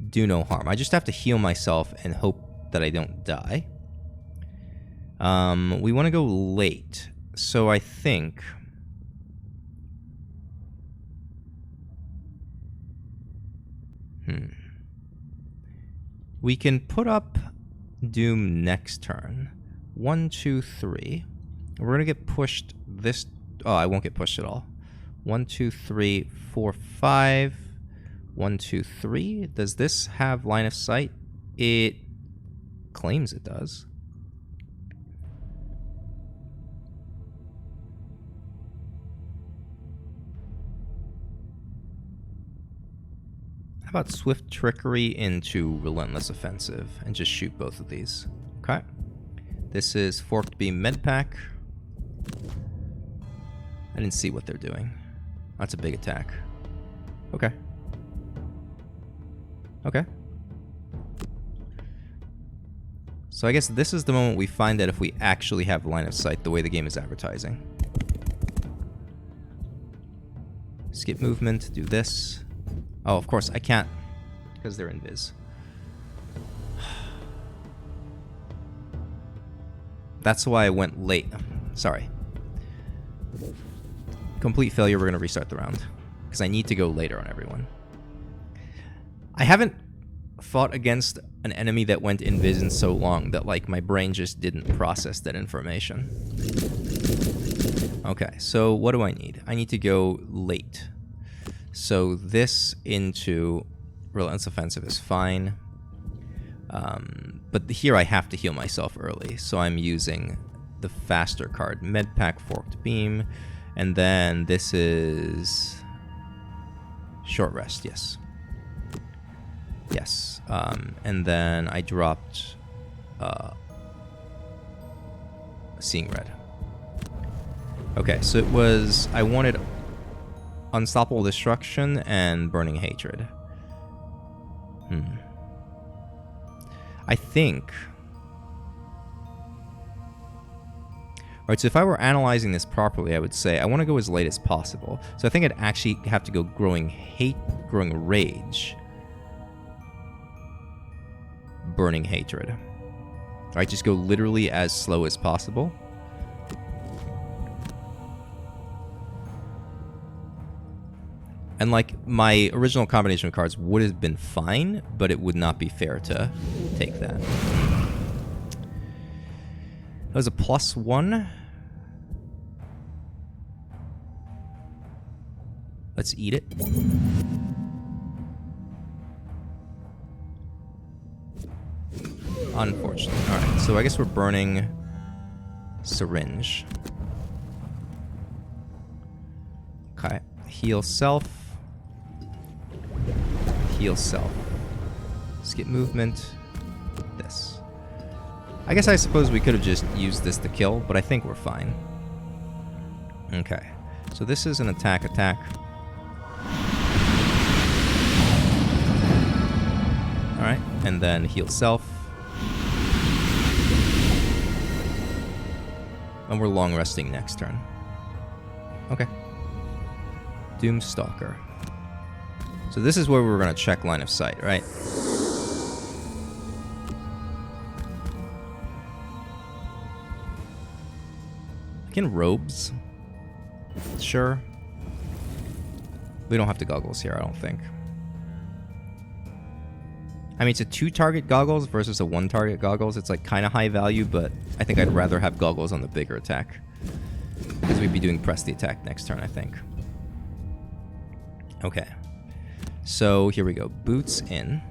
Do no harm. I just have to heal myself and hope that I don't die. We want to go late. So I think... We can put up Doom next turn. 1, 2, 3. We're going to get pushed this... Oh, I won't get pushed at all. 1, 2, 3, 4, 5. 1, 2, 3. Does this have line of sight? It claims it does. How about Swift Trickery into Relentless Offensive and just shoot both of these? Okay. This is Forked Beam Medpack. I didn't see what they're doing. That's a big attack. Okay. Okay. So I guess this is the moment we find out if we actually have line of sight the way the game is advertising. Skip movement, do this. Oh, of course, I can't, because they're invis. That's why I went late. Sorry. Complete failure, we're going to restart the round. Because I need to go later on everyone. I haven't fought against an enemy that went invis in so long that, like, my brain just didn't process that information. Okay, so what do I need? I need to go late. So this into Relentless Offensive is fine. But here I have to heal myself early. So I'm using the faster card, Medpack Forked Beam. And then this is Short Rest, yes. Yes. And then I dropped Seeing Red. Okay, so it was... I wanted Unstoppable Destruction and Burning Hatred. I think... Alright, so if I were analyzing this properly, I would say I want to go as late as possible. So I think I'd actually have to go Growing Rage. Burning Hatred. Alright, just go literally as slow as possible. And, like, my original combination of cards would have been fine, but it would not be fair to take that. That was a +1. Let's eat it. Unfortunately. Alright, so I guess we're burning Syringe. Okay. Heal self. Heal self. Skip movement. This. I guess I suppose we could have just used this to kill, but I think we're fine. Okay. So this is an attack. Alright, and then heal self. And we're long resting next turn. Okay. Doomstalker. So this is where we're going to check line of sight, right? Can robes? Sure. We don't have the goggles here, I don't think. I mean, it's a 2-target goggles versus a 1-target goggles. It's like kind of high value, but I think I'd rather have goggles on the bigger attack. Because we'd be doing press the attack next turn, I think. Okay. So here we go. Boots in.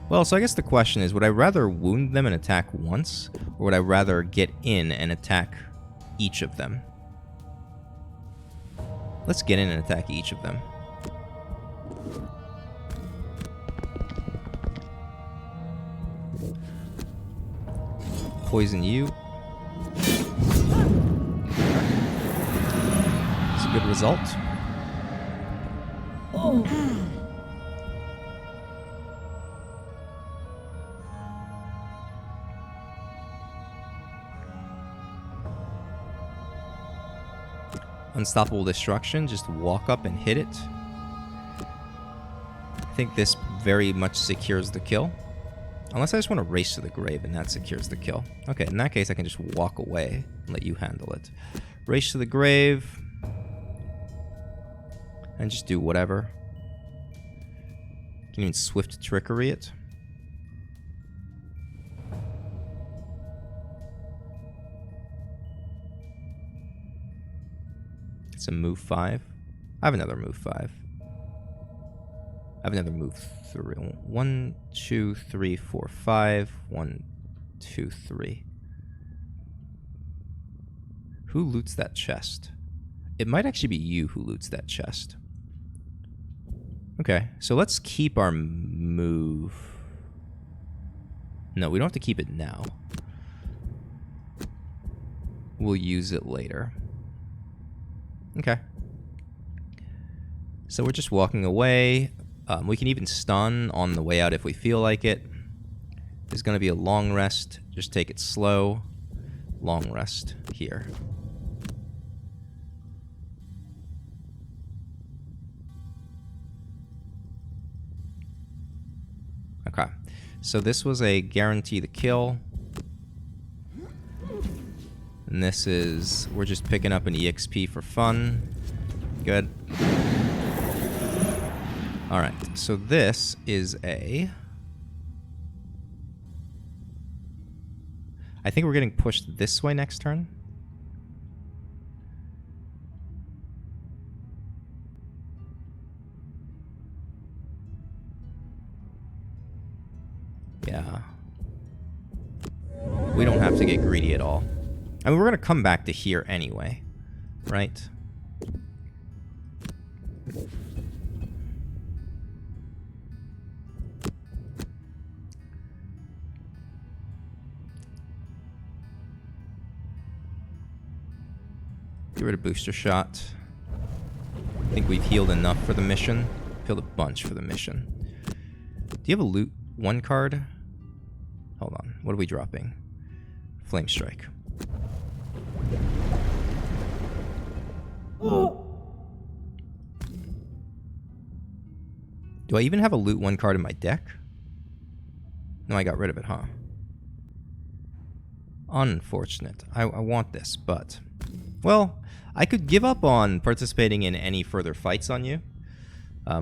Well, so I guess the question is, would I rather wound them and attack once? Or would I rather get in and attack each of them? Let's get in and attack each of them. Poison you. It's a good result. Oh. Unstoppable destruction, just walk up and hit it. I think this very much secures the kill. Unless I just want to race to the grave and that secures the kill. Okay, in that case I can just walk away and let you handle it. Race to the grave. And just do whatever. Can even swift trickery it. It's a move 5. I have another move 5. I have another move 3. 1, 2, 3, 4, 5. 1, 2, 3. Who loots that chest? It might actually be you who loots that chest. Okay, so let's keep our move. No, we don't have to keep it now. We'll use it later. Okay. So we're just walking away. We can even stun on the way out if we feel like it. There's going to be a long rest. Just take it slow. Long rest here. Okay. So this was a guarantee the kill. And this is, we're just picking up an EXP for fun. Good. Alright, so this is a... I think we're getting pushed this way next turn. Yeah. We don't have to get greedy at all. I mean, we're going to come back to here anyway, right? Get rid of booster shot. I think we've healed enough for the mission. Healed a bunch for the mission. Do you have a loot 1 card? Hold on. What are we dropping? Flame Strike. Do I even have a loot 1 card in my deck? No, I got rid of it, huh? Unfortunate. I want this, but... Well, I could give up on participating in any further fights on you.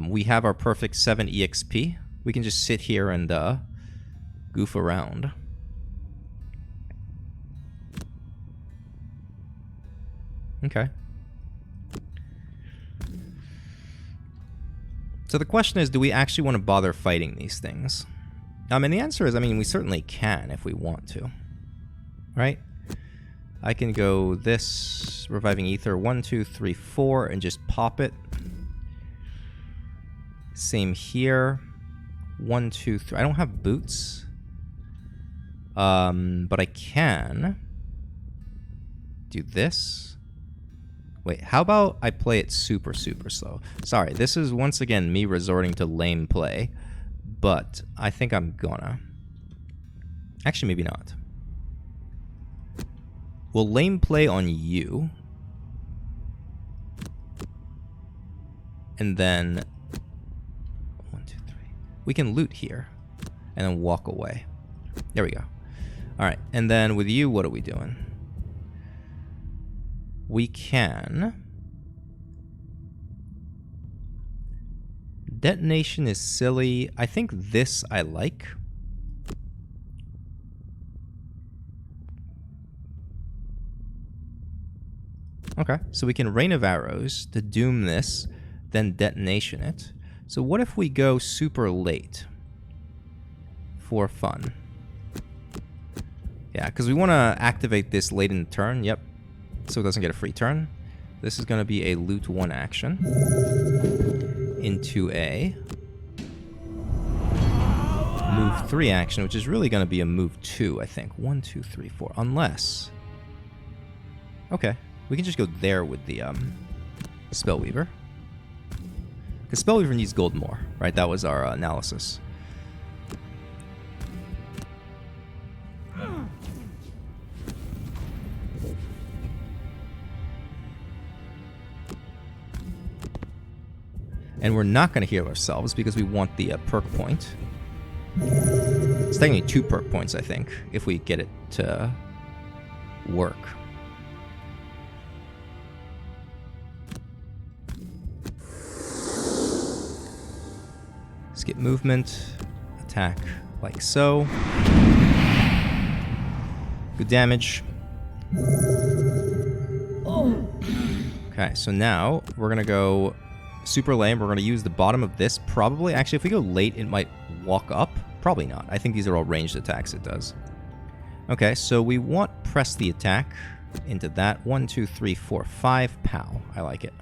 We have our perfect 7 EXP. We can just sit here and goof around. Okay. So the question is, do we actually want to bother fighting these things? And the answer is, I mean, we certainly can if we want to. Right? I can go this, Reviving Ether, 1, 2, 3, 4, and just pop it. Same here. 1, 2, 3. I don't have boots. But I can do this. Wait, how about I play it super, super slow? Sorry, this is once again me resorting to lame play, but I think I'm gonna. Actually, maybe not. We'll lame play on you. And then 1, 2, 3. We can loot here and then walk away. There we go. All right. And then with you, what are we doing? We can... Detonation is silly. I think this I like. Okay, so we can Rain of Arrows to doom this, then detonation it. So what if we go super late for fun? Yeah, because we want to activate this late in the turn. Yep, so it doesn't get a free turn. This is going to be a loot 1 action into a move 3 action, which is really going to be a move 2, I think. 1, 2, 3, 4. Unless... Okay. We can just go there with the Spellweaver. Because Spellweaver needs gold more, right? That was our analysis. And we're not going to heal ourselves because we want the perk point. It's technically 2 perk points, I think, if we get it to work. Skip movement, attack like so. Good damage. Okay, so now we're going to go super lame. We're going to use the bottom of this, probably. Actually, if we go late, it might walk up. Probably not. I think these are all ranged attacks it does. Okay, so we want press the attack into that. 1, 2, 3, 4, 5. Pow. I like it.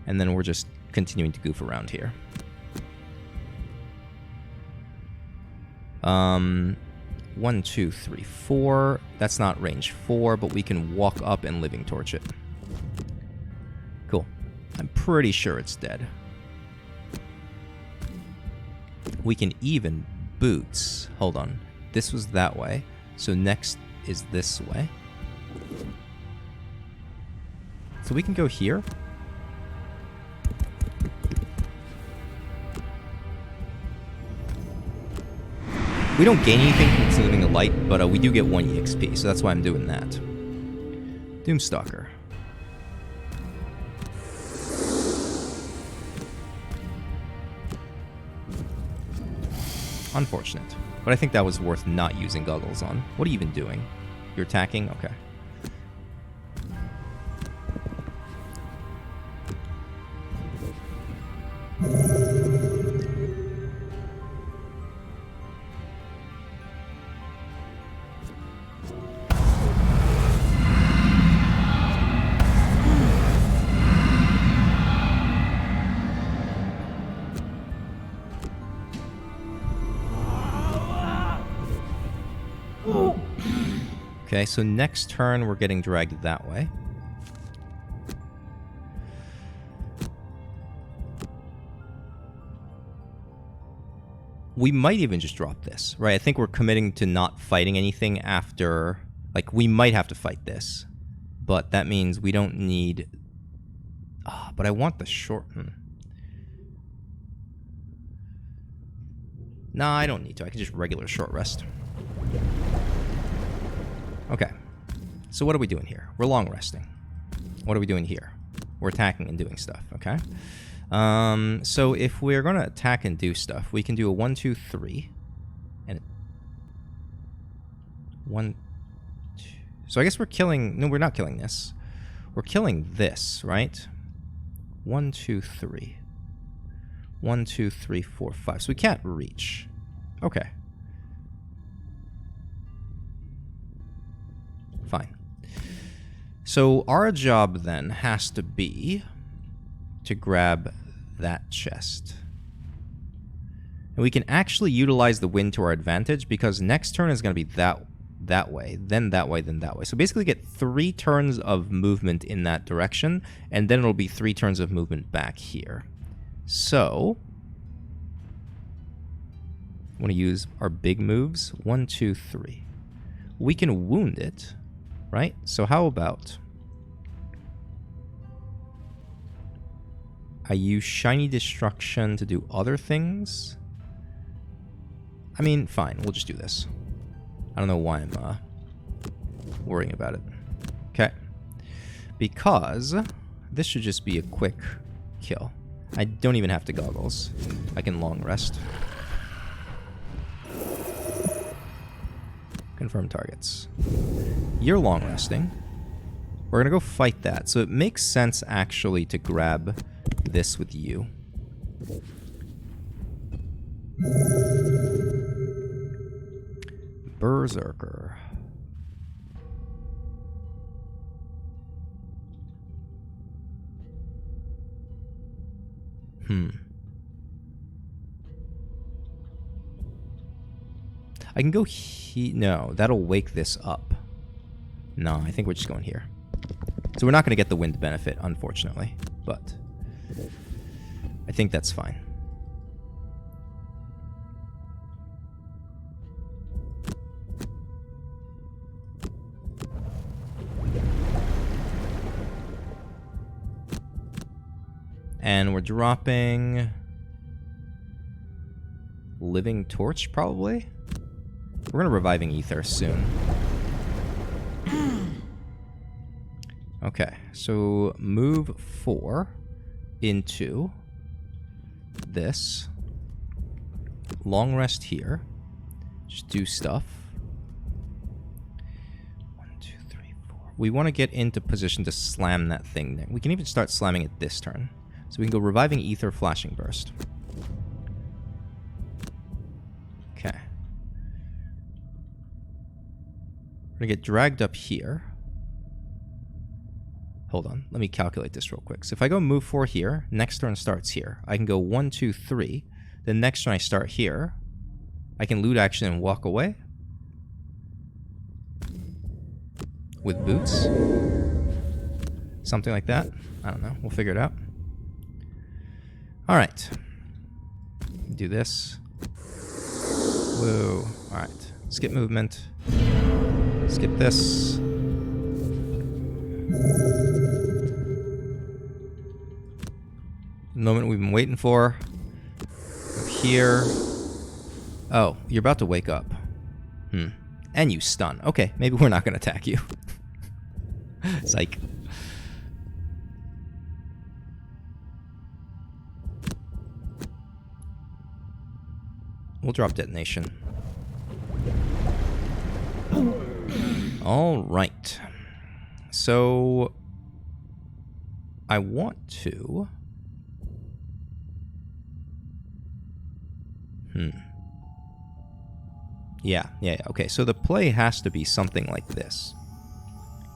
And then we're just continuing to goof around here. 1, 2, 3, 4. That's not range 4, but we can walk up and living torch it. Cool. I'm pretty sure it's dead. We can even boots. Hold on. This was that way. So next is this way. So we can go here. We don't gain anything from Consuming the Light, but we do get 1 EXP, so that's why I'm doing that. Doomstalker. Unfortunate. But I think that was worth not using goggles on. What are you even doing? You're attacking? Okay. Okay, so next turn we're getting dragged that way. We might even just drop this, right? I think we're committing to not fighting anything after... Like, we might have to fight this. But that means we don't need... but I want the short... Nah, I don't need to. I can just regular short rest. Okay, so what are we doing here? We're long resting. What are we doing here? We're attacking and doing stuff, okay? So if we're going to attack and do stuff, we can do a 1, 2, 3. And 1, 2. So I guess we're killing... No, we're not killing this. We're killing this, right? 1, 2, 3. 1, 2, 3, 4, 5. So we can't reach. Okay. Fine. So our job then has to be to grab that chest. And we can actually utilize the wind to our advantage because next turn is going to be that way, then that way, then that way. So basically get 3 turns of movement in that direction, and then it'll be 3 turns of movement back here. So I want to use our big moves. 1, 2, 3. We can wound it. Right? So how about... I use Shiny Destruction to do other things. I mean, fine. We'll just do this. I don't know why I'm worrying about it. Okay. Because this should just be a quick kill. I don't even have to goggles. I can long rest. Confirm targets. You're long resting. We're going to go fight that. So it makes sense, actually, to grab this with you. Berserker. I can go no, that'll wake this up. No, I think we're just going here. So we're not going to get the wind benefit, unfortunately. But I think that's fine. And we're dropping Living Torch, probably? We're going to Reviving Ether soon. Okay, so move 4 into this. Long rest here. Just do stuff. 1, 2, 3, 4. We want to get into position to slam that thing. We can even start slamming it this turn. So we can go Reviving Ether, Flashing Burst. Okay. We're going to get dragged up here. Hold on. Let me calculate this real quick. So if I go move 4 here, next turn starts here. I can go 1, 2, 3. Then next turn I start here. I can loot action and walk away. With boots. Something like that. I don't know. We'll figure it out. Alright. Do this. Whoa. Alright. Skip movement. Skip this. The moment we've been waiting for. Up here. Oh, you're about to wake up. And you stun. Okay, maybe we're not going to attack you. Psych. We'll drop detonation. All right. So I want to... Yeah. Okay, so the play has to be something like this.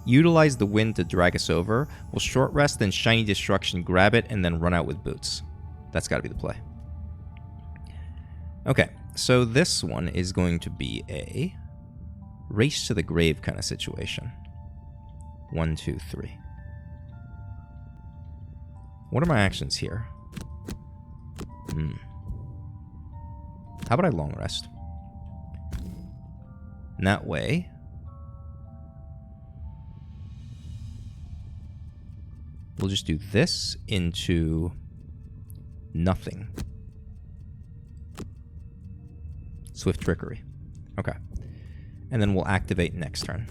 Utilize the wind to drag us over. We'll short rest, then Shiny Destruction, grab it, and then run out with boots. That's got to be the play. Okay, so this one is going to be a race to the grave kind of situation. 1, 2, 3. What are my actions here? How about I long rest? And that way, we'll just do this into nothing. Swift Trickery. Okay. And then we'll activate next turn.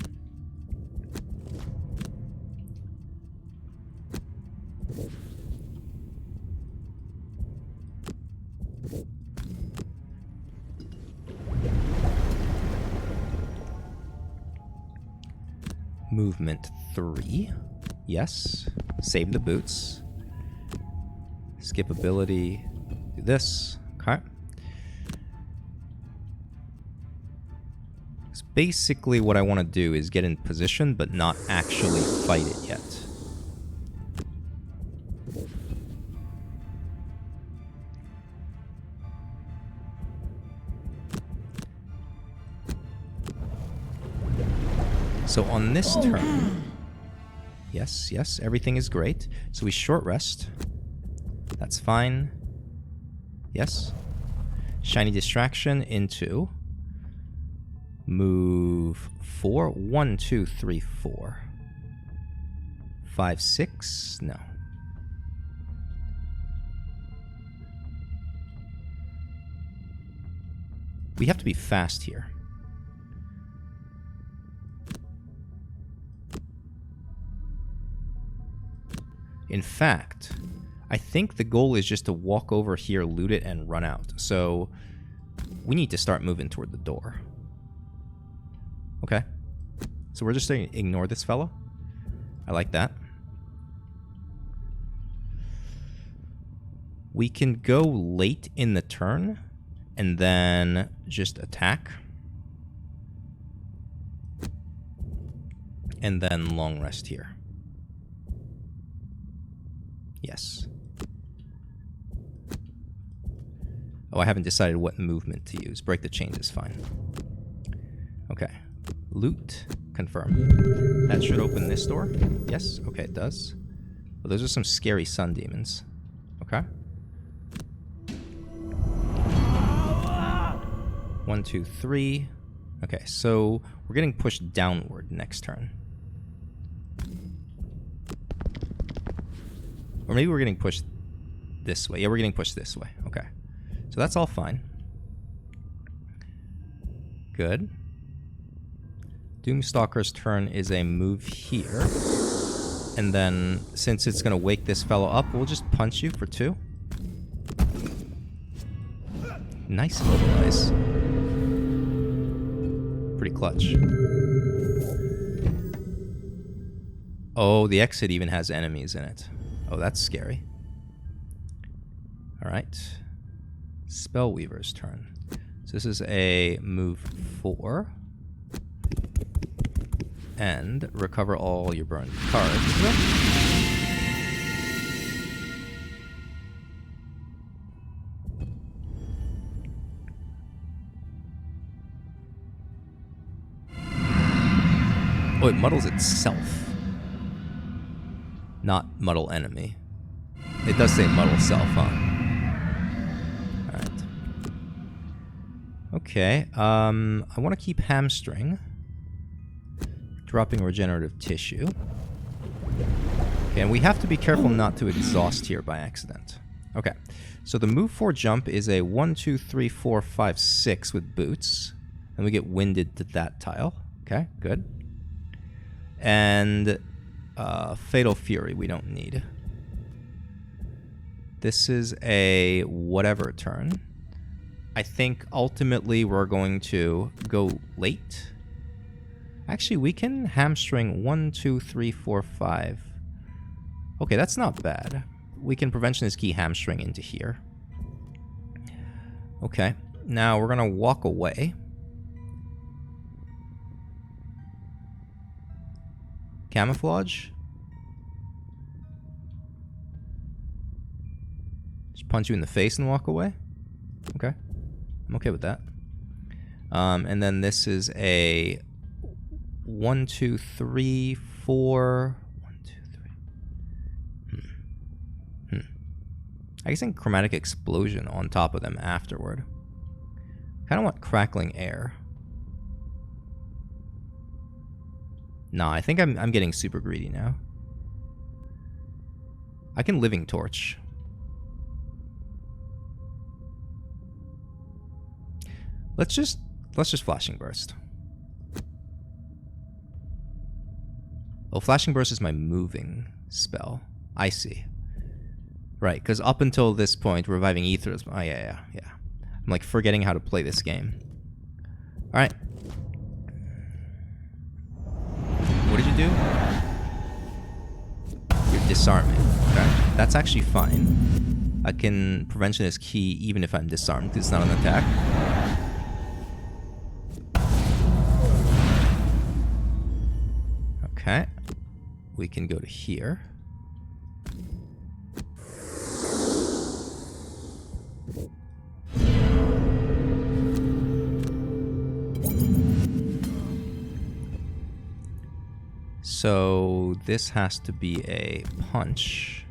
Movement 3. Yes. Save the boots. Skip ability. Do this. Okay. So basically what I want to do is get in position, but not actually fight it yet. So on this turn, yes, everything is great. So we short rest. That's fine. Yes. Shiny Distraction into move 4. 1, 2, 3, 4. 5, 6. No. we have to be fast here. In fact, I think the goal is just to walk over here, loot it, and run out. So we need to start moving toward the door. Okay. So we're just saying ignore this fellow. I like that. We can go late in the turn and then just attack. And then long rest here. Yes. Oh, I haven't decided what movement to use. Break the chains is fine. Okay. Loot. Confirm. That should open this door. Yes. Okay, it does. Well, those are some scary sun demons. Okay. 1, 2, 3. Okay, so we're getting pushed downward next turn. Or maybe we're getting pushed this way. Yeah, we're getting pushed this way. Okay. So that's all fine. Good. Doomstalker's turn is a move here. And then, since it's going to wake this fellow up, we'll just punch you for 2. Nice mobilize. Pretty clutch. Oh, the exit even has enemies in it. Oh, that's scary. Alright. Spellweaver's turn. So this is a move 4. And recover all your burned cards. Oh, it muddles itself. Not muddle enemy. It does say muddle self, huh? Alright. Okay, I want to keep hamstring. Dropping regenerative tissue. Okay, and we have to be careful not to exhaust here by accident. Okay, so the move 4 jump is a 1, 2, 3, 4, 5, 6 with boots. And we get winded to that tile. Okay, good. And Fatal Fury we don't need. This is a whatever turn. I think ultimately we're going to go late. Actually, we can hamstring 1, 2, 3, 4, 5. Okay, that's not bad. We can Preventionist Key hamstring into here. Okay, now we're going to walk away. Camouflage. Just punch you in the face and walk away. Okay. I'm okay with that. And then this is a 1, 2, 3, 4. 1, 2, 3. I guess I can Chromatic Explosion on top of them afterward. Kind of want Crackling Air. Nah, I think I'm getting super greedy now. I can Living Torch. Let's just Flashing Burst. Oh, Flashing Burst is my moving spell. I see. Right, because up until this point, Reviving Ether is... Oh, yeah. I'm like forgetting how to play this game. Alright. What did you do? You're disarming. Okay. That's actually fine. I can Preventionist Key even if I'm disarmed because it's not an attack. Okay. We can go to here. So this has to be a punch.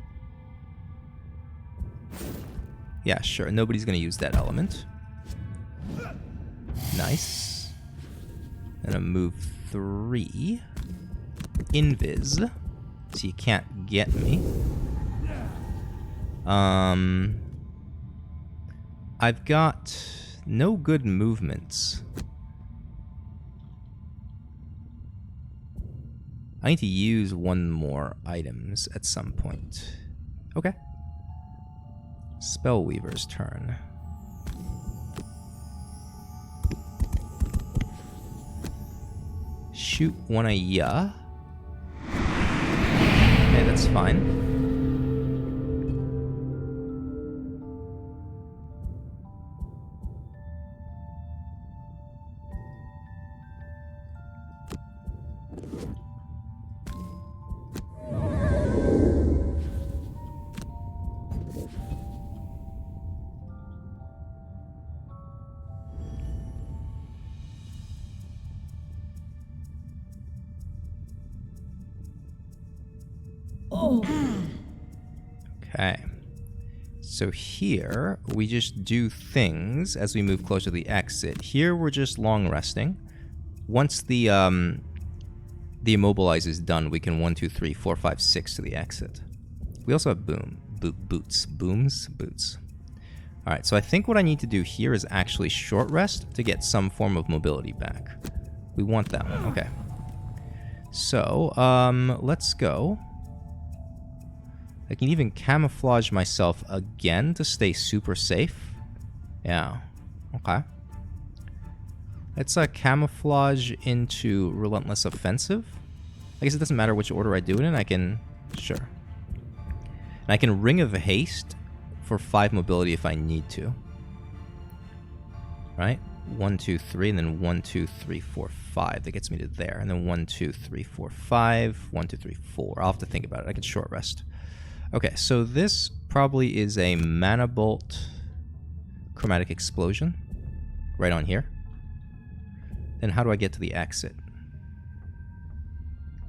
Yeah, sure. Nobody's going to use that element. Nice. And a move 3. Invis. So you can't get me. I've got no good movements. I need to use one more items at some point. Okay. Spellweaver's turn. Shoot one of ya. Okay, that's fine. Okay. So here, we just do things as we move closer to the exit. Here, we're just long resting. Once the immobilize is done, we can 1, 2, 3, 4, 5, 6 to the exit. We also have boots. Alright, so I think what I need to do here is actually short rest to get some form of mobility back. We want that one, okay. So, let's go. I can even camouflage myself again to stay super safe. Yeah, okay. Let's camouflage into Relentless Offensive. I guess it doesn't matter which order I do it in, I can... Sure. And I can Ring of Haste for 5 mobility if I need to. Right? 1, 2, 3, and then 1, 2, 3, 4, 5. That gets me to there. And then 1, 2, 3, 4, 5. 1, 2, 3, 4. I'll have to think about it. I can short rest. Okay, so this probably is a Mana Bolt Chromatic Explosion. Right on here. Then how do I get to the exit?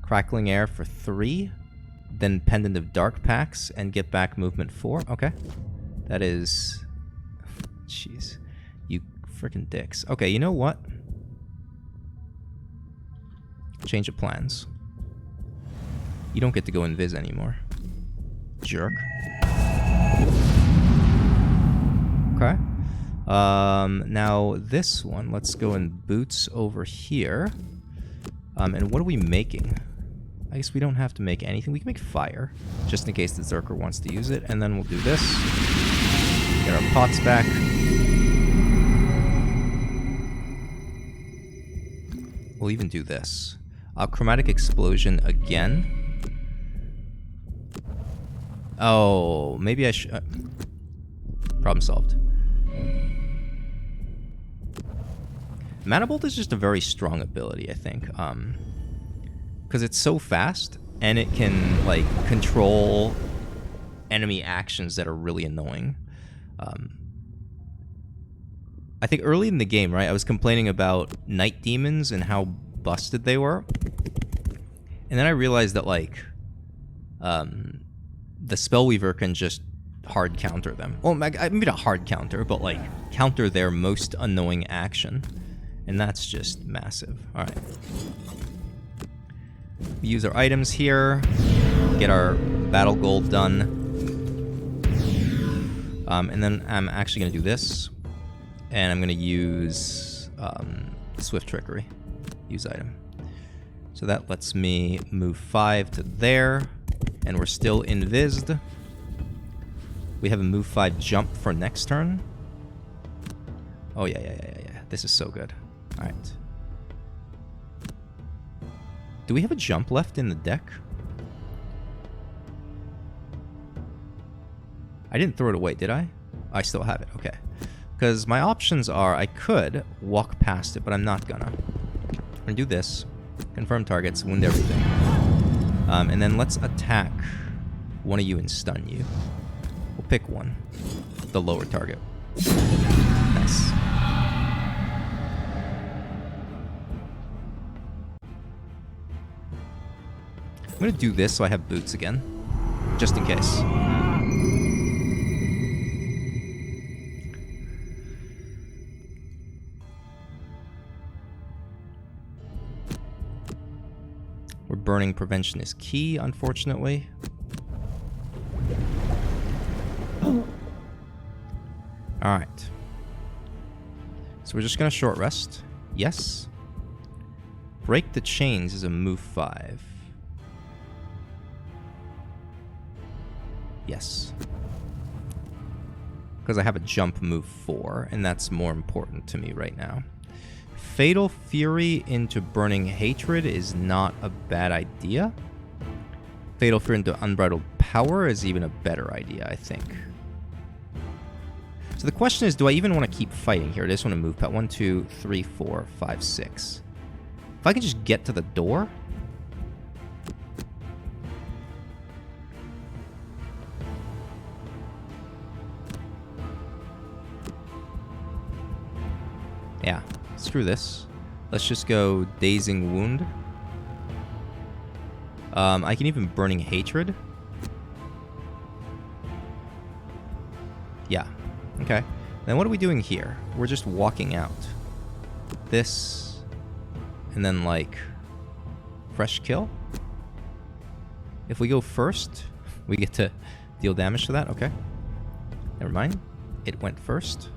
Crackling Air for 3. Then Pendant of Dark Packs and get back movement 4. Okay. That is... Jeez. You freaking dicks. Okay, you know what? Change of plans. You don't get to go invis anymore. Jerk. Okay. Now this one, let's go in boots over here. And what are we making? I guess we don't have to make anything. We can make fire, just in case the Zerker wants to use it. And then we'll do this. Get our pots back. We'll even do this. Chromatic Explosion again. Oh, maybe I should... problem solved. Mana Bolt is just a very strong ability, I think. Because it's so fast, and it can, like, control enemy actions that are really annoying. I think early in the game, right, I was complaining about Night Demons and how busted they were. And then I realized that, like... the Spellweaver can just hard counter them. Well, maybe not hard counter, but like counter their most annoying action. And that's just massive. Alright. We use our items here. Get our battle gold done. And then I'm actually going to do this. And I'm going to use Swift Trickery. Use item. So that lets me move 5 to there. And we're still invised. We have a move 5 jump for next turn. Oh, yeah. This is so good. Alright. Do we have a jump left in the deck? I didn't throw it away, did I? I still have it, okay. Because my options are, I could walk past it, but I'm not gonna. I'm gonna do this. Confirm targets, wound everything. And then let's attack one of you and stun you. We'll pick one. The lower target. Nice. I'm gonna do this so I have boots again. Just in case. Where burning prevention is key, unfortunately. Alright. So we're just going to short rest. Yes. Break the chains is a move 5. Yes. Because I have a jump move 4, and that's more important to me right now. Fatal Fury into Burning Hatred is not a bad idea. Fatal Fury into Unbridled Power is even a better idea, I think. So the question is, do I even want to keep fighting here? I just want to move. 1, 2, 3, 4, 5, 6. If I can just get to the door... Yeah, screw this. Let's just go Dazing Wound. I can even Burning Hatred. Yeah, okay. Then what are we doing here? We're just walking out. This, and then like, fresh kill? If we go first, we get to deal damage to that? Okay. Never mind. It went first.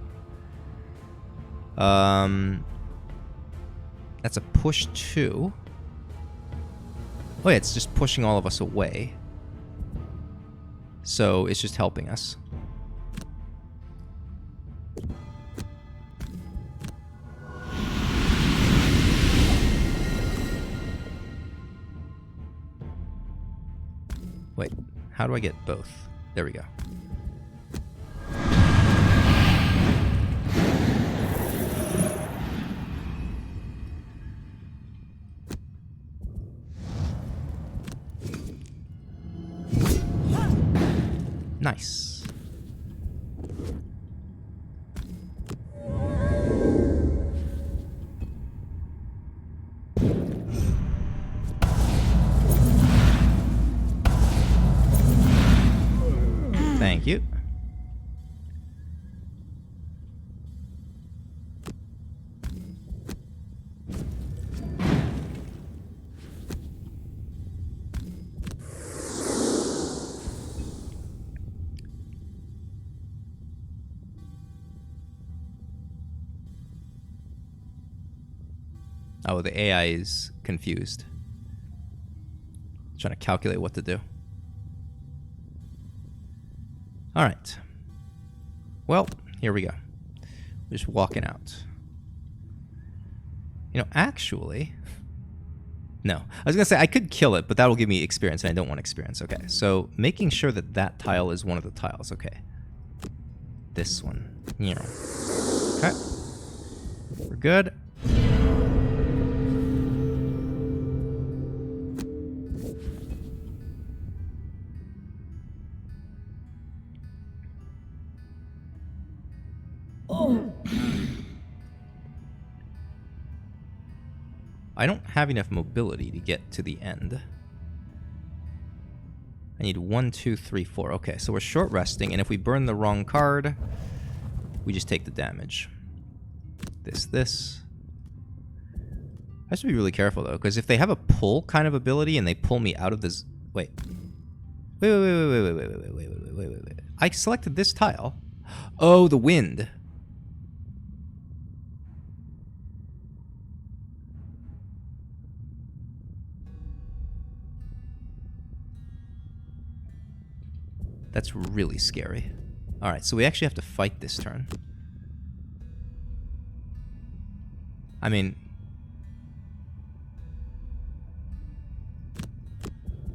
That's a push 2. Oh yeah, it's just pushing all of us away. So it's just helping us. Wait, how do I get both? There we go. Nice. Thank you. Oh, the AI is confused. Trying to calculate what to do. Alright. Well, here we go. We're just walking out. You know, actually... No. I was going to say, I could kill it, but that will give me experience, and I don't want experience. Okay, so making sure that that tile is one of the tiles. Okay. This one. Okay. We're good. I don't have enough mobility to get to the end. I need 1, 2, 3, 4. Okay, so we're short resting, and if we burn the wrong card, we just take the damage. This. I have to be really careful, though, because if they have a pull kind of ability and they pull me out of this... Wait. Wait. I selected this tile. Oh, the wind. That's really scary. Alright, so we actually have to fight this turn. I mean...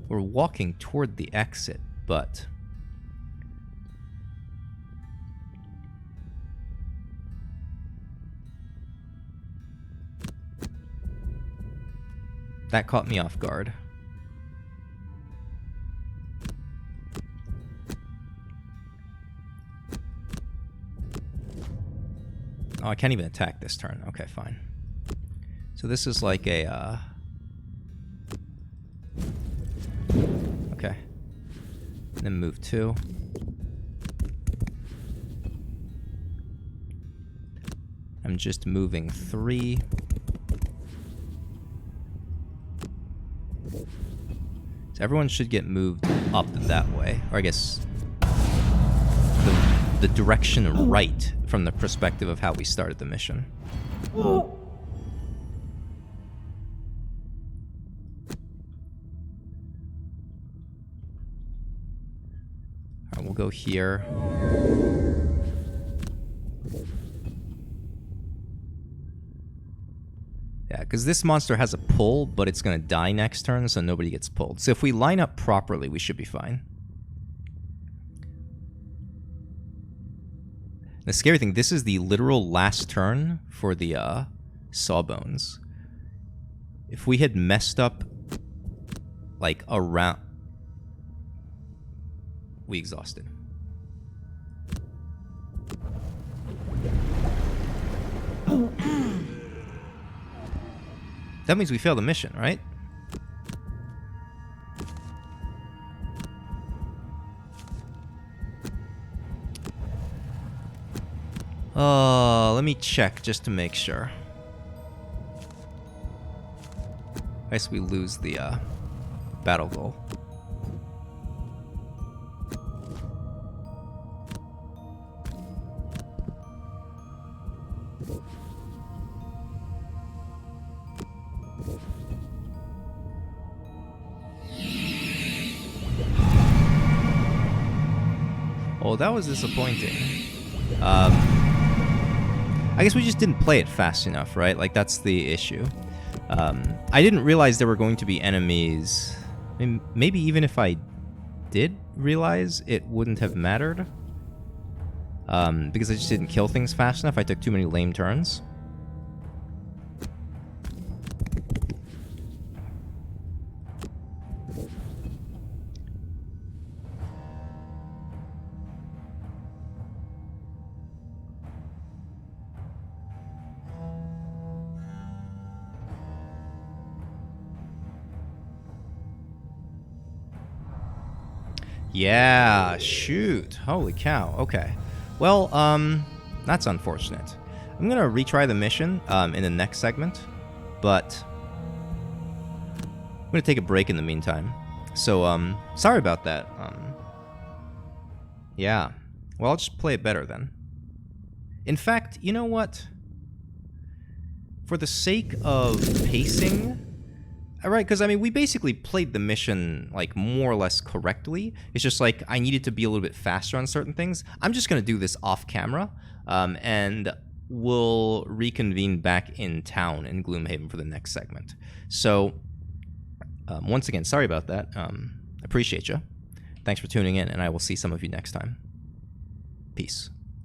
We're walking toward the exit, but... That caught me off guard. Oh, I can't even attack this turn. Okay, fine. So this is like a, Okay. Then move 2. I'm just moving 3. So everyone should get moved up that way. Or I guess... the direction right from the perspective of how we started the mission. Alright, we'll go here. Yeah, because this monster has a pull, but it's going to die next turn, so nobody gets pulled. So if we line up properly, we should be fine. The scary thing, this is the literal last turn for the Sawbones. If we had messed up, like, around... We exhausted. That means we failed the mission, right? Let me check just to make sure. I guess we lose the battle goal. Oh, that was disappointing. I guess we just didn't play it fast enough, right? Like, that's the issue. I didn't realize there were going to be enemies. I mean, maybe even if I did realize, it wouldn't have mattered. Because I just didn't kill things fast enough. I took too many lame turns. Yeah, shoot. Holy cow. Okay. Well, that's unfortunate. I'm gonna retry the mission in the next segment, but I'm gonna take a break in the meantime. So, sorry about that. Yeah. Well, I'll just play it better then. In fact, you know what? For the sake of pacing... Alright, because, I mean, we basically played the mission, like, more or less correctly. It's just, like, I needed to be a little bit faster on certain things. I'm just going to do this off-camera, and we'll reconvene back in town in Gloomhaven for the next segment. So, once again, sorry about that. Appreciate you. Thanks for tuning in, and I will see some of you next time. Peace.